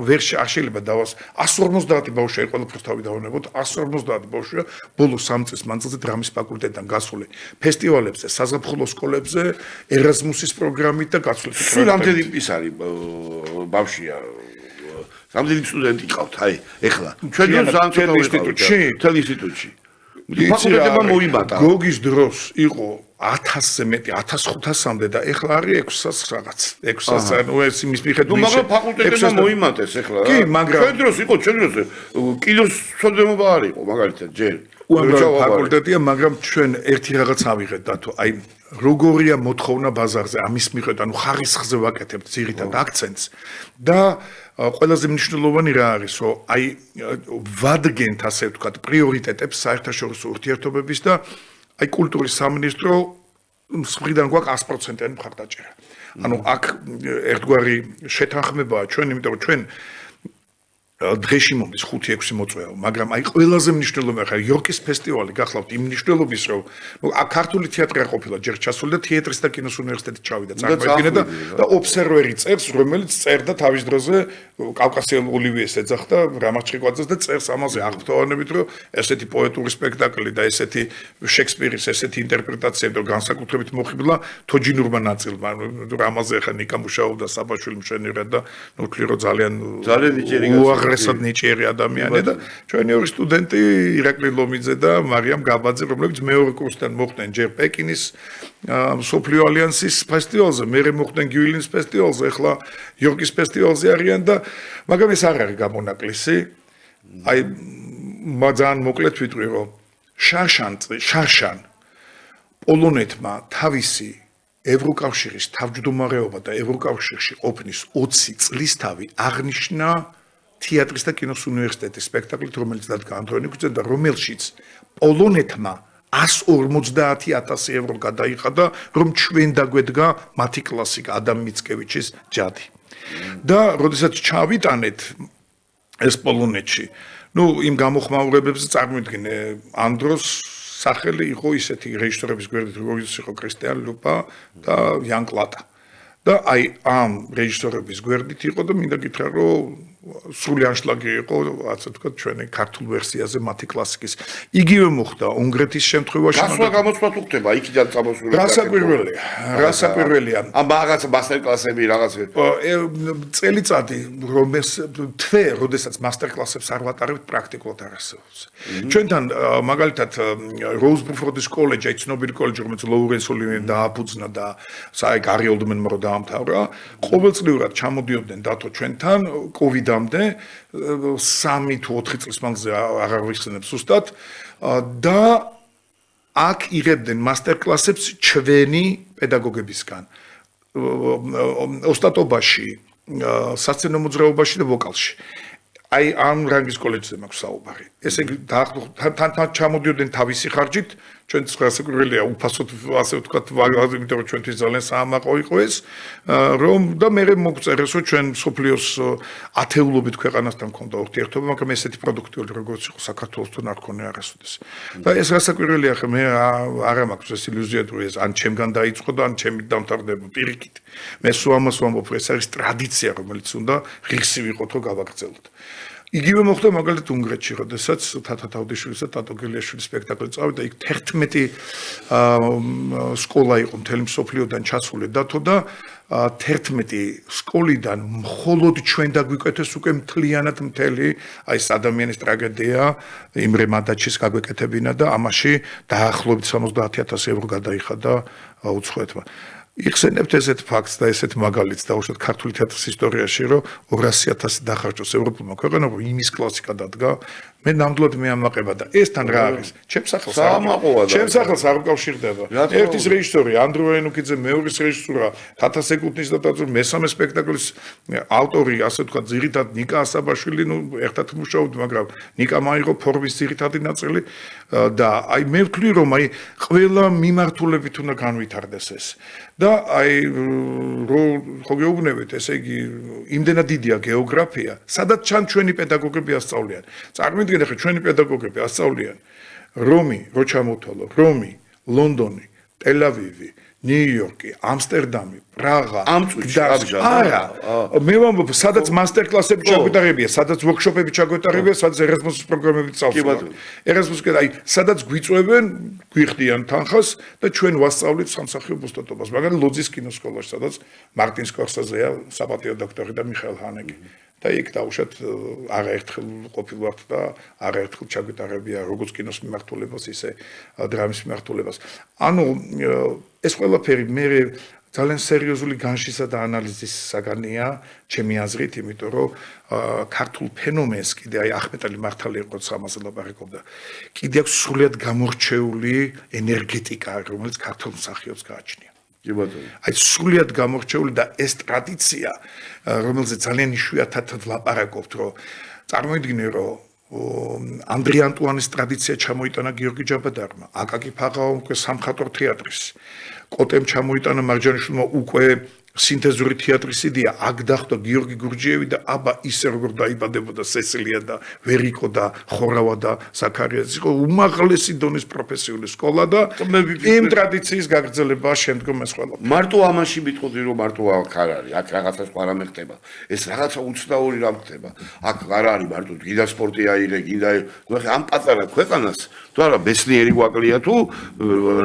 ვერ შეიძლება დავას 150 ბავშვია ყველაფერს თავი დავანებოთ 150 ბავშვია ბოლო 3 წლის მანძილზე დრამის ფაკულტეტიდან გასული ფესტივალებზე, საზაფხულო სკოლებზე, ერაზმუსის პროგრამით და გაცვლით. სულ რამდენი ის არის ბავშვია? რამდენი სტუდენტი ყავთ? აი, ეხლა ჩვენ ძალიან ინსტიტუტში. ფაკულტეტებმა მოიმატა. გოგის დროს იყო 1000-ზე მეტი, 1500-მდე და ეხლა არის 600 რაღაც. 600 ანუ ეს იმის მიხედვით. ნუ მაგრამ ფაკულტეტებმა მოიმატეს ეხლა რა. კი, მაგრამ ჩვენ დროს იყო, კიდოს სწორდება არ იყო, მაგალითად, ჯერ. უამრავი ფაკულტეტია, მაგრამ ჩვენ ერთი რაღაც ავიღეთ დათო, აი როგორია მოთხოვნა ბაზარზე ამის მიხედვით, ანუ ხარისხზე ვაკეთებთ ძირითად აქცენტს და ყველაზე მნიშვნელოვანი რა არის, რომ აი ვადგენთ ასე ვთქვათ პრიორიტეტებს საერთაშორისო ურთიერთობების და აი კულტურის სამინისტრო მხრიდან გვაქვს 100%-იანი მხარდაჭერა. ანუ აქ ერთგვარი შეთანხმებაა ჩვენ, იმიტომ რომ ჩვენ დღეში მომდის 5-6 მოწვევა, მაგრამ აი ყველაზე მნიშვნელოვანი ხარ იორკის ფესტივალი გახლავთ იმ მნიშვნელობის რომ აქ ქართული თეატრი არ ყოფილა ჯერ ჩასული და თეატრის და კინოს უნივერსიტეტი ჩავიდა წარმოედგინა და ობსერვერი წერს რომელიც წერდა თავის დროზე კავკასიელ ოლივიეს ეძახდა რამაჩხიკვაძეს და წერს ამაზე აღფრთოვანებით რომ ესეთი პოეტური სპექტაკლი და ესეთი შექსპირის ესეთი ინტერპრეტაციები და განსაკუთრებით მოხიბლა თოჯინურმა ნაწილმა რამაზე ხა ნიკა მუშაობდა საბაშვილი მშვენივრად და ნუკლი რომ ძალიან ნიჭიერი უაღრესად ნიჭიერი ადამიანი და ჩვენი ორი სტუდენტი ირაკლი ლომიძე და მარიამ გაბაძე რომლებიც მეორე კურსიდან მოხვდნენ ჯერ პეკინის სოფლიო ალიანსის ფესტივალზე მერე მოხვდნენ გივილის ფესტივალზე ახლა იორკის ფესტივალზე არიან და მაგრამ ეს არ არის გამონაკლისი აი ძალიან მოკლედ ვიტყვი რომ შარშან პოლონეთმა თავისი ევროკავშირის თავმჯდომარეობა და ევროკავშირში ყოფნის 20 წლისთავი აღნიშნა თეატრის და კინოს უნივერსიტეტის სპექტაკლით, რომელიც დადგა ანდრონიკუძე და რომელშიც პოლონეთმა 150,000 ევრო გადაიხადა, რომ ჩვენ დაგვედგა მათი კლასიკა ადამ მიცკევიჩის ჯადი. და როდესაც ჩავიტანეთ ეს პოლონეთში, იმ გამოხმაურებებზე წარმოიდგინე ანდროს სახელი იყო ისეთი რეჟისორების გვერდით, როგორც იყო კრისტიან ლუპა და იან კლატა. და აი ამ რეჟისორების გვერდით იყო და მინდა გითხრა რომ სრული ანშლაგი იყო, ასე ვთქვათ, ჩვენი ქართულ ვერსიაზე მათი კლასიკის. იგივე მოხდა უნგრეთის შემთხვევაში. გასვლა გამოცვლა თუ ხდება, იქიდან წამოსული. რასაკვირველია. ამ რაღაც მასტერ კლასები რაღაცა. წელიწადი როდესაც მასტერ კლასებს არ ვატარებთ, პრაქტიკულად არ არსებობს. ჩვენთან მაგალითად როუზბრუფორდის კოლეჯი, აი ცნობილი კოლეჯი, რომელიც ლოურენს ოლივიენ დააფუძნა და საი გარი ოლდმენმა რო დაამთავრა, ყოველწლიურად ჩამოდიოდნენ დათო ჩვენთან კოვიდამდე 3 თუ 4 წლის მანძილზე აღარ ვიხსენებ ზუსტად და აქ იღებდნენ მასტერ კლასებს ჩვენი პედაგოგებისგან ოსტატობაში, სასცენო მოძრაობაში და ვოკალში. აი ამ რანგის კოლეჯზე მაქვს საუბარი. ესე იგი თან ჩამოდიოდნენ თავისი ხარჯით, ჩვენ გასაკვირველია უფასოდ ასე ვთქვათ, იმიტომ რომ ჩვენთვის ძალიან საამაყო იყო ეს, რომ და მე მოგწერეს, რომ ჩვენ სოფლიოს ათეულობით ქვეყანასთან მქონდა ურთიერთობა, მაგრამ ესეთი პროდუქტიული როგორც იყო საქართველოსთან არ ქონია არასოდეს. და ეს გასაკვირველია, ხა მე არ მაქვს ეს ილუზია, რომ ეს ან ჩემგან დაიწყო და ან ჩემით დამთავრდება პირიქით. მე სულ ამას ვამბობ, ეს არის ტრადიცია, რომელიც უნდა ღირსი ვიყოთ, რომ გავაგრძელოთ. იგივე მოხდა მაგალითად უნგრეთში, როდესაც თათა თავდიშვილის და ტატო გელიაშვილის სპექტაკლი წავიდა, იქ 11 სკოლა იყო მთელი მსოფლიოდან ჩასული დათო და 11 სკოლიდან მხოლოდ ჩვენ დაგვიკეთეს უკვე მთლიანად მთელი აი ეს ადამიანის ტრაგედია იმრე მადაჩის გაგვეკეთებინა და ამაში დაახლოებით 70,000 ევრო გადაიხადა უცხოეთმა. იხსენებთ ესეთ ფაქტს და ესეთ მაგალითს დაუშვათ ქართული თეატრის ისტორიაში, რომ 200,000 დახარჯოს ევროპულმა ქვეყანამ, რომ იმის კლასიკა დადგა. მე ნამდვილად მეამაყება და ესთან რა არის? ჩემს სახელს არ უკავშირდება. ერთის რეჟისორი ანდრო ენუკიძე, მეორის რეჟისორა თათას ეკუთნის და მესამე სპექტაკლის ავტორი, ასე ვთქვათ, ძირითადად ნიკა ასაბაშვილი, ერთად მუშაობთ, მაგრამ ნიკა მაიღო ფორმის ძირითადი ნაწილი და აი მე ვთვლი, რომ აი ყველა მიმართულებით უნდა განვითარდეს ეს. და აი ხო გეუბნებით, ესე იგი იმდენად დიდია გეოგრაფია, სადაც ჩან ჩვენი პედაგოგები ასწავლიან. წარმოიდგინეთ, ხა ჩვენი პედაგოგები ასწავლიან რომი, რო ჩამოთვალო, რომი, ლონდონი, ტელ-ავივი, ნიუ-იორკი, ამსტერდამი, პრაღა, არა, მე ვამბობ, სადაც მასტერ კლასები ჩაგვეტარებია, სადაც ვორქშოპები ჩაგვეტარებია, სადაც ერასმუსის პროგრამები წავსვლა. ერასმუსი, აი, სადაც გვიწვევენ, გვიხდიან თანხას და ჩვენ ვასწავლით სამსახიობ ოსტატობას. მაგალითად, ლოძის კინოსკოლაში, სადაც მარტინ სკორსეზეა საპატიო დოქტორი და მიხეილ ჰანეკი. და იქ დაუშვათ არაერთხელ ყოფილვართ და არაერთხელ ჩაგვეტარებია როგორც კინოს მიმართულებას, ისე დრამის მიმართულებას. ანუ ეს ყველაფერი მე ძალიან სერიოზული განშისა და ანალიზის საგანია ჩემი აზრით, იმიტომ რომ ქართულ ფენომენს კიდე აი ახმეტელი მართალი იყო ამაზე ლაპარაკობდა. კიდე აქვს სრულიად გამორჩეული ენერგეტიკა, რომელიც ქართულ მსახიობს გააჩნია. აი სრულიად გამორჩეული და ეს ტრადიცია, რომელზეც ძალიან იშვიათად ლაპარაკობთ, რომ წარმოიდგინე, რომ ანდრე ანტუანის ტრადიცია ჩამოიტანა გიორგი ჯაბადარმა, აკაკი ფაღაომ უკვე სამხატვრო თეატრის, კოტემ ჩამოიტანა მარჯანიშვილმა უკვე სინთეზური თეატრის იდეა, აქ დახვდა გიორგი გურჯიევი და აბა ისე როგორ დაიბადებოდა სესილია და ვერიკო და ხორავა და ზაქარიას, იყო უმაღლესი დონის პროფესიული სკოლა და იმ ტრადიციის გაგრძელება შემდგომ ეს ყველა. მარტო ამაში მიტყოდი რომ მარტო აქ არ არის, აქ რაღაცა სხვა რამე ხდება. ეს რაღაცა უცნაური რამ ხდება. აქ არ არის მარტო გიდა სპორტი აირე, გიდა ამ პატარა ქვეყანას თუ არა ბესნიერი გვაკლია თუ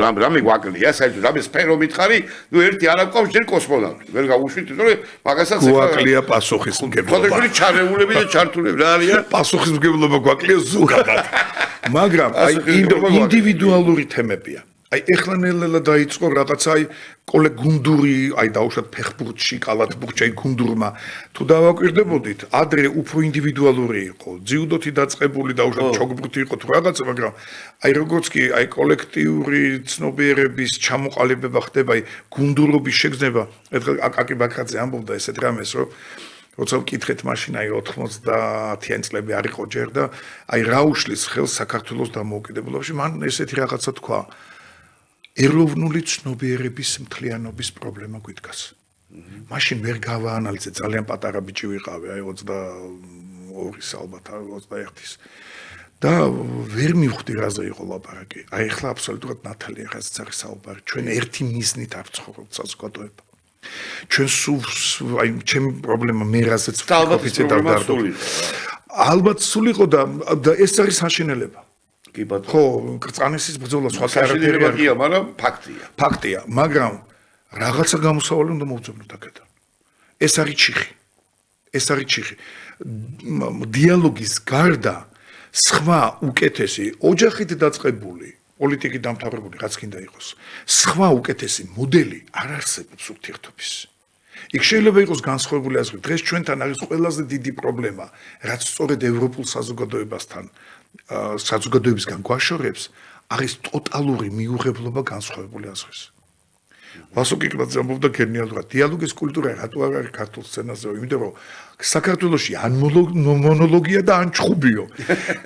რამე გვაკლია, საერთოდ რამე სფერო მითხარი, ნუ ერთი არ აქვს ჯერ კოსმონავტი. ვერ გავუშვით, თორე მაგასაც გვაკლია პასუხისმგებლობა. ხოდეშვილი ჩარეულები და ჩართულები რა არიან? პასუხისმგებლობა გვაკლია ზოგადად. მაგრამ აი ინდივიდუალური თემებია. აი ეხლა ნელ-ნელა დაიწყო რაღაცა აი გუნდური, აი დაუშვათ ფეხბურთში, კალათბურთში, აი გუნდურმა თუ დავაკვირდებოდით, ადრე უფრო ინდივიდუალური იყო. ძიუდოთი დაწყებული დაუშვათ ჩოგბურთი იყო თუ რაღაცა, მაგრამ აი როგორც კი აი კოლექტიური ცნობიერების ჩამოყალიბება ხდება, აი გუნდურობის შეგრძნება, ერთხელ აკაკი ბაქრაძე ამბობდა ესეთ რამეს, რომ როცა ვკითხეთ მაშინ აი 90-იან წლები არ იყო ჯერ და აი რა უშლის ხელს საქართველოს დამოუკიდებლობაში, მან ესეთი რაღაცა თქვა. ეროვნული ცნობიერების მთლიანობის პრობლემა გვიდგას. მაშინ ვერ გავაანალიზე, ძალიან პატარა ბიჭი ვიყავი, აი 22-ის ალბათ, 21-ის. და ვერ მივხვდი რაზე იყო ლაპარაკი. აი ახლა აბსოლუტურად ნათალია რაზეც არის საუბარი. ჩვენ ერთი მიზნით არ ვცხოვრობთ საზოგადოება. ჩვენ სულ აი ჩემი პრობლემა მე რაზეც ვფიქრობ დავდარდო. ალბათ სულიყო და ეს არის საშინელება. კი ბატონო. ხო, კრწანისის ბრძოლა სხვა საშინელებაა, მაგრამ ფაქტია. ფაქტია, მაგრამ რაღაცა გამოსავალი უნდა მოვძებნოთ აქედან. ეს არის ჩიხი. ეს არის ჩიხი. დიალოგის გარდა სხვა უკეთესი ოჯახით დაწყებული პოლიტიკით დამთავრებული რაც კიდე იყოს. სხვა უკეთესი მოდელი არ არსებობს ურთიერთობის. იქ შეიძლება იყოს განსხვავებული აზრი. დღეს ჩვენთან არის ყველაზე დიდი პრობლემა, რაც სწორედ ევროპულ საზოგადოებასთან საზოგადოებისგან გვაშორებს, არის ტოტალური მიუღებლობა განსხვავებული აზრის. ვასო კიკლაძე ამბობდა გენიალურად, დიალოგის კულტურა რატო არ არის ქართულ სცენაზე, იმიტომ რომ საქართველოში ან მონოლოგია და ან ჩხუბიო.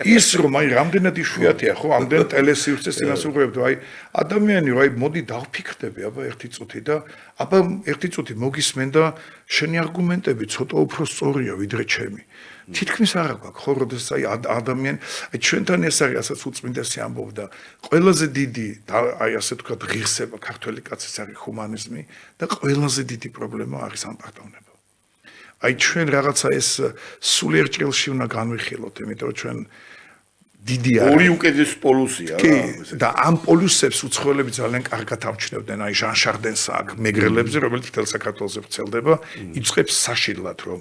ის რომ აი რამდენად იშვიათია, ხო, ამდენ ტელესივრცეს წინასწარმეტყველებთ, აი ადამიანი რომ აი მოდი დავფიქრდები, აბა ერთი წუთი და აბა ერთი წუთი მოგისმენ და შენი არგუმენტები ცოტა უფრო სწორია ვიდრე ჩემი. თითქმის არ აქვს, ხო, როდესაც აი ადამიანი, აი ჩვენთან ეს არის, რასაც უწმინდესი ამბობდა, ყველაზე დიდი აი ასე თქვა ღირსება ქართველი კაცის არის ჰუმანიზმი და ყველაზე დიდი პრობლემა არის ამპარტავნება. აი ჩვენ რაღაცა ეს სულიერ ჭრილში უნდა განვიხილოთ, იმიტომ რომ ჩვენ დიდი ორი უკეთესი პოლუსია რა. და ამ პოლუსებს უცხოელები ძალიან კარგად ამჩნევდნენ, აი ჟან შარდენს აქ მეგრელებზე, რომელიც მთელ საქართველოს ვრცელდება, იწყებს საშინლად, რომ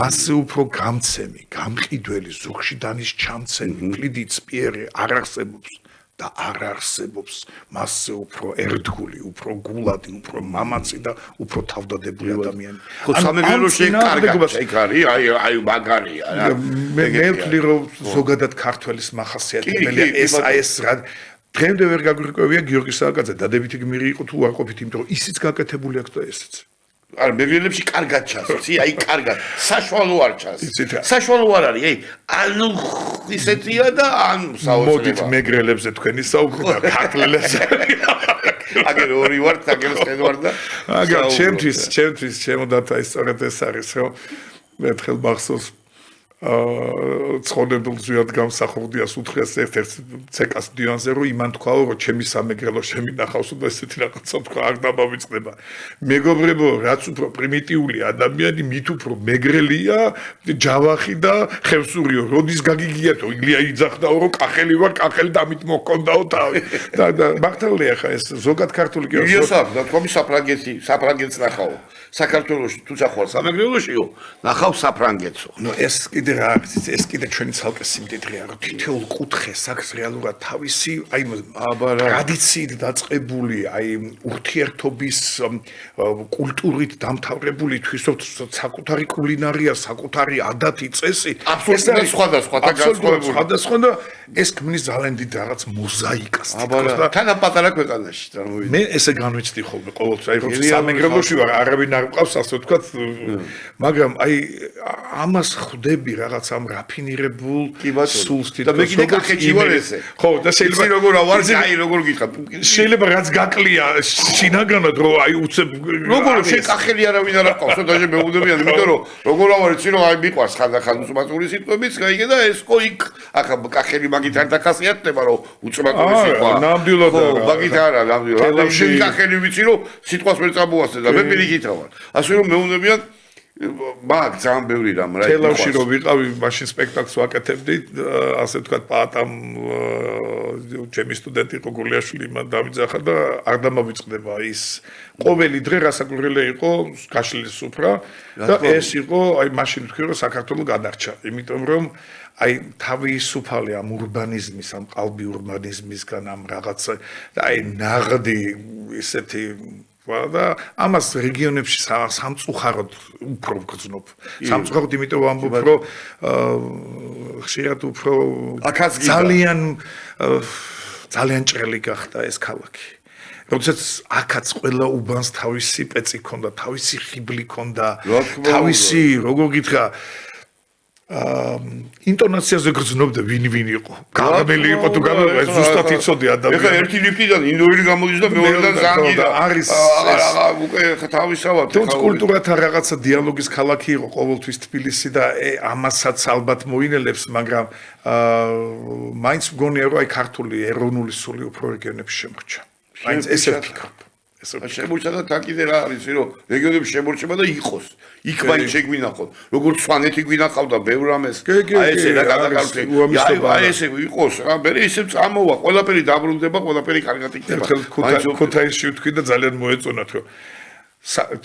მასზე უფრო გამცემი, გამყიდველი, ზუგში დანის ჩამცემი, მკლიდი წპიერი არ არსებობს. და არ არსებობს მასზე უფრო ერთგული, უფრო გულადი, უფრო მამაცი და უფრო თავდადებული ადამიანი. ხო, სამეგრელოში კარგად იქ არის, აი მაგარია რა. მე ვთვლი რომ ზოგადად ქართველის მახასიათებელია ეს რა დღემდე ვერ გაგვირკვევია გიორგი სააკაძე დადებითი გმირი იყო თუ არ ყოფით, იმიტომ რომ ისიც გაკეთებული აქვს და ესეც. არა, მეგრელებში კარგად ჩანს, აი კარგად. საშუალო არ ჩანს. საშუალო არ არის, აი ანუ ისეთია და ან საოცრება. მოდით მეგრელებზე თქვენი საუბრობა ქართველებზე. აგერ ორი ვარ, აგერ შენ ვარ და აგერ ჩემთვის შემოდართა ის სწორედ ეს არის, რომ მე ხელ მახსოვს ცხონებულ ზვიად გამსახურდიას უთხრეს ერთ-ერთ ცეკას დივანზე, რომ იმან თქვაო, რომ ჩემი სამეგრელო შემინახავს და ესეთი რაღაცა თქვა, არ დამავიწყდება. მეგობრებო, რაც უფრო პრიმიტიული ადამიანი, მით უფრო მეგრელია, ჯავახი და ხევსურიო. როდის გაგიგიათო, ილია იძახდაო, რომ კახელი ვარ, კახელი დამით მოჰქონდაო თავი. და მართალია ხა ეს ზოგად ქართული კი იოსაფ და თქვი საფრანგეთს ნახავ. საქართველოში თუ წახვალ სამეგრელოშიო, ნახავ საფრანგეთსო. ნუ ეს კიდე რა არის, ეს კიდე ჩვენი ცალკე სიმდიდრეა, რომ თითოეულ კუთხეს აქვს რეალურად თავისი, აი ტრადიციით დაწყებული, აი ურთიერთობის კულტურით დამთავრებული თვისობთ საკუთარი კულინარია, საკუთარი ადათი, წესი. აბსოლუტურად სხვადასხვა და განსხვავებული. სხვადასხვა და ეს ქმნის ძალიან დიდ რაღაც მოზაიკას. თან პატარა ქვეყანაში წარმოვიდგინე. მე ესე განვიცდი ხოლმე ყოველთვის, აი როცა სამეგრელოში ვარ, არავინ არ მყავს, ასე ვთქვათ, მაგრამ აი ამას ხვდები რაღაცა რაფინირებულ კი ბატონო. სულს და მე კიდე კახეთში ვარ ესე. ხო, და შეიძლება როგორ ვარ, კაი როგორ გითხრა. შეიძლება რაც გაკლია შინაგანად რომ აი უცებ როგორ შეკახელი არავინ არ აყავს, ცოტაში მეუბნებიან, იმიტომ რომ როგორ ავარ იცი რომ აი მიყვარს ხანდახან უცმაწური სიტყვებიც, გაიგე და ესკო იქ ახლა კახელი მაგით არ დახასიათდება რომ უცმაწური სიტყვა. ნამდვილად არა. ხო, მაგით არა, ნამდვილად. და შენ კახელი ვიცი რომ სიტყვას ვერ წამოასწრე და მე პირიქით ვარ. ასე რომ მეუბნებიან მაგ ძალიან ბევრი რამ რა. თელავში რომ ვიყავი, მაშინ სპექტაკლს ვაკეთებდი, ასე ვთქვათ, პაატამ ჩემი სტუდენტი იყო გურლიაშვილი, მან დავიძახა და არ დამავიწყდება ის ყოველი დღე რასაკვირველი იყო გაშლის სუფრა და ეს იყო, აი მაშინ ვთქვი რომ საქართველოს გადარჩა, იმიტომ რომ აი თავისუფალი ამ ურბანიზმის, ამ ყალბი ურბანიზმისგან ამ რაღაცა და აი ნაღდი ესეთი და ამას რეგიონებში სამწუხაროდ უფრო გრძნობ. სამწუხაროდ იმიტომ ვამბობ, რომ ხშირად უფრო ძალიან ჭრელი გახდა ეს ქალაქი. როდესაც აქაც ყველა უბანს თავისი პეცი ჰქონდა, თავისი ხიბლი ჰქონდა, თავისი, როგორ გითხრა, ინტონაციაზე გრძნობდა ვინ იყო. გამელი იყო თუ გამელი, ზუსტად იცოდი ადამიანი. ეხლა ერთი ლიფტიდან ინდოელი გამოდის და მეორედან ზანგი და არის უკვე თავისავად. თუნდაც კულტურათა რაღაცა დიალოგის ქალაქი იყო ყოველთვის თბილისი და ამასაც ალბათ მოინელებს, მაგრამ მაინც მგონია რომ აი ქართული ეროვნული სული უფრო რეგიონებში შემორჩა. მაინც ესე ვფიქრობ. შემორჩა და თან კიდე რა არის რომ რეგიონებში შემორჩება და იყოს. იქ მაინც შეგვინახოთ. როგორც სვანეთი გვინახავდა ბევრ რამეს. აი ესე და გადაკარგე. აი ესე იყოს. რა მე ისე წამოვა. ყველაფერი დაბრუნდება, ყველაფერი კარგად იქნება. ქუთაისში ვთქვი და ძალიან მოეწონათ რომ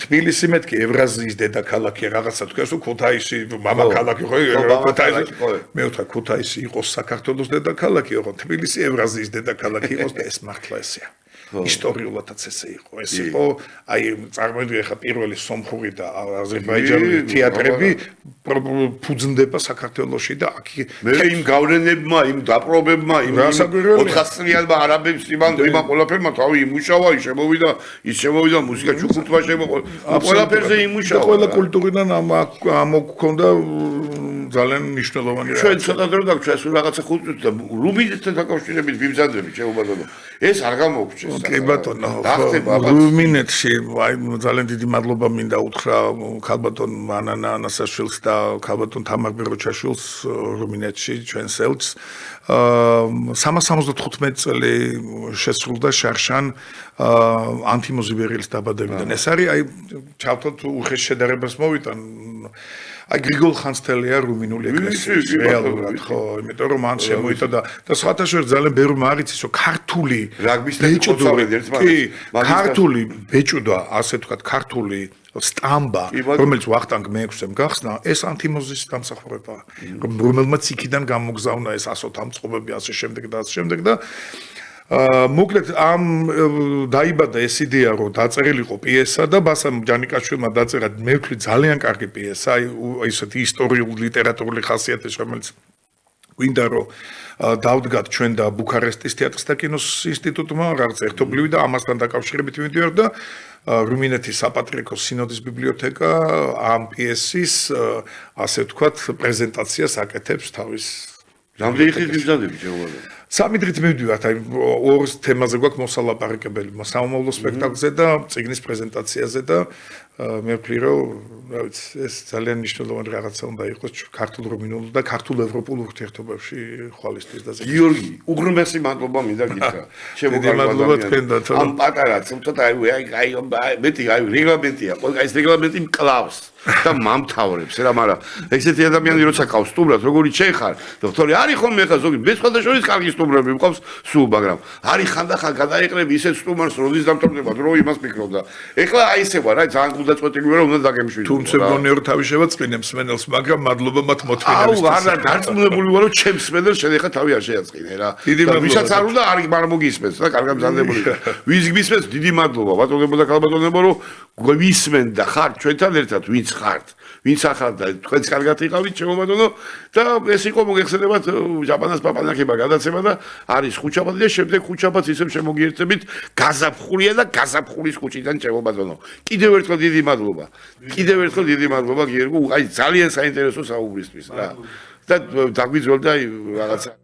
თბილისი მეთქი ევრაზიის დედაქალაქია რაღაცა თქვენ რომ ქუთაისი მამა ქალაქი ხო ქუთაისი მე ვთქვა ქუთაისი იყოს საქართველოს დედაქალაქი იყო თბილისი ევრაზიის დედაქალაქი იყოს და ეს მართლა ესეა ისტორიულადაც ესე იყო ეს იყო აი წარმოიდგინე ხა პირველი სომხური და აზერბაიჯანული თეატრები ფუძნდება საქართველოში და აქ მე იმ გავლენებმა იმ დაპრობებმა იმ 400 წლიანმა არაბებს იმან ყველაფერმა თავი იმუშავა შემოვიდა ის შემოვიდა მუსიკა ჩუქურთმა ყველაფერზე იმუშავა ყველა კულტურიდან ამოქონდა ძალიან მნიშვნელოვანი რა ჩვენ ცოტა დრო დაგვჭა სულ რაღაცა ხუთი და რუმინეთთან დაკავშირებით ვიბრძანდები ჩემო ეს არ გამოგჭეს კი ბატონო რუმინეთში აი ძალიან დიდი მადლობა მინდა უთხრა ქალბატონ მანანა ანასაშვილს და ქალბატონ თამარ ბეროჩაშვილს რუმინეთში ჩვენს ელჩს 375 წელი შესრულდა შარშან ანთიმოზიბერილის დაბადებიდან ეს არის აი ჩავთოთ უხეშ შედარებას მოვიტან აი გრიგოლ ხანძთელია რუმინული ეკლესიის რეალურად ხო იმიტომ რომ მან შემოიტა და სხვათა შორის ძალიან ბევრი მარიცის რომ ქართული ქართული ბეჭვდა ასე ვთქვათ ქართული სტამბა რომელიც ვახტანგ მე-6-ემ გახსნა ეს ანთიმოზის დამსახურებაა რომელმაც იქიდან გამოგზავნა ეს ასოთამწყობები ასე შემდეგ და ასე შემდეგ და მოკლედ ამ დაიბადა ეს იდეა რომ დაწერილიყო პიესა და ბასამ ჯანიკაშვილმა დაწერა მე ვთვლი ძალიან კარგი პიესა აი ესეთი ისტორიული ლიტერატურული ხასიათის რომელიც გვინდა რომ დავდგათ ჩვენ და ბუქარესტის თეატრის და კინოს ინსტიტუტმა რაღაც ერთობლივი და ამასთან დაკავშირებით მივიდივარ და რუმინეთის საპატრიარქოს სინოდის ბიბლიოთეკა ამ პიესის ასე ვთქვათ პრეზენტაციას აკეთებს თავის რამდენი ხნით ვიბრძანდები შეუვალო სამი დღით მივდივართ აი ორ თემაზე გვაქვს მოსალაპარაკებელი სამომავლო სპექტაკლზე და წიგნის პრეზენტაციაზე და მე ვფიქრე რომ რა ვიცი ეს ძალიან მნიშვნელოვანი რაღაცა უნდა იყოს ქართულ რუმინულ და ქართულ ევროპულ ურთიერთობებში ხვალისთვის და გიორგი უღრმესი მადლობა მინდა გითხრა მადლობა თქვენ და ამ პატარა ცოტა აი მეტი აი რეგლამენტია ყველა ეს რეგლამენტი მკლავს და მამთავრებს რა მაგრამ ესეთი ადამიანი როცა ყავს სტუმრად როგორი შეხარ დოქტორი არის ხოლმე ხა ზოგი მე სხვა შორის კარგი სტუმრები მყავს სულ მაგრამ არის ხანდახან გადაიყრები ისეთ სტუმარს როდის დამთავრდება დრო იმას ფიქრობ და ეხლა აი ესე ვარ აი ძალიან გულდა წვეტილი ვარ უნდა დაგემშვიდო თუმცა მგონია რომ თავი შევაწყინებს სმენელს მაგრამ მადლობა მათ მოთმინებისთვის აუ არა დარწმუნებული ვარ რომ ჩემ სმენელს შენ ეხლა თავი არ შეაწყინე რა და ვისაც არ უნდა არ მოგისმენს რა კარგად მზადებული ვის გისმენს დიდი მადლობა ბატონებო და ქალბატონებო რომ გვისმენ და ხარ ჩვენთან ერთად ვინც ხართ, ვინც ახალ და თქვენც კარგად იყავით, შემობატონო და ეს იყო მოგეხსენებათ ჟაპანას პაპანაკება გადაცემა და არის ხუჩაბადი და შემდეგ ხუჩაბადს ისევ შემოგიერთებით გაზაფხულია და გაზაფხულის ხუჩიდან შემობატონო. კიდევ ერთხელ დიდი მადლობა. კიდევ ერთხელ დიდი მადლობა გიერგო, აი ძალიან საინტერესო საუბრისთვის რა. და დაგვიძველდა რაღაცა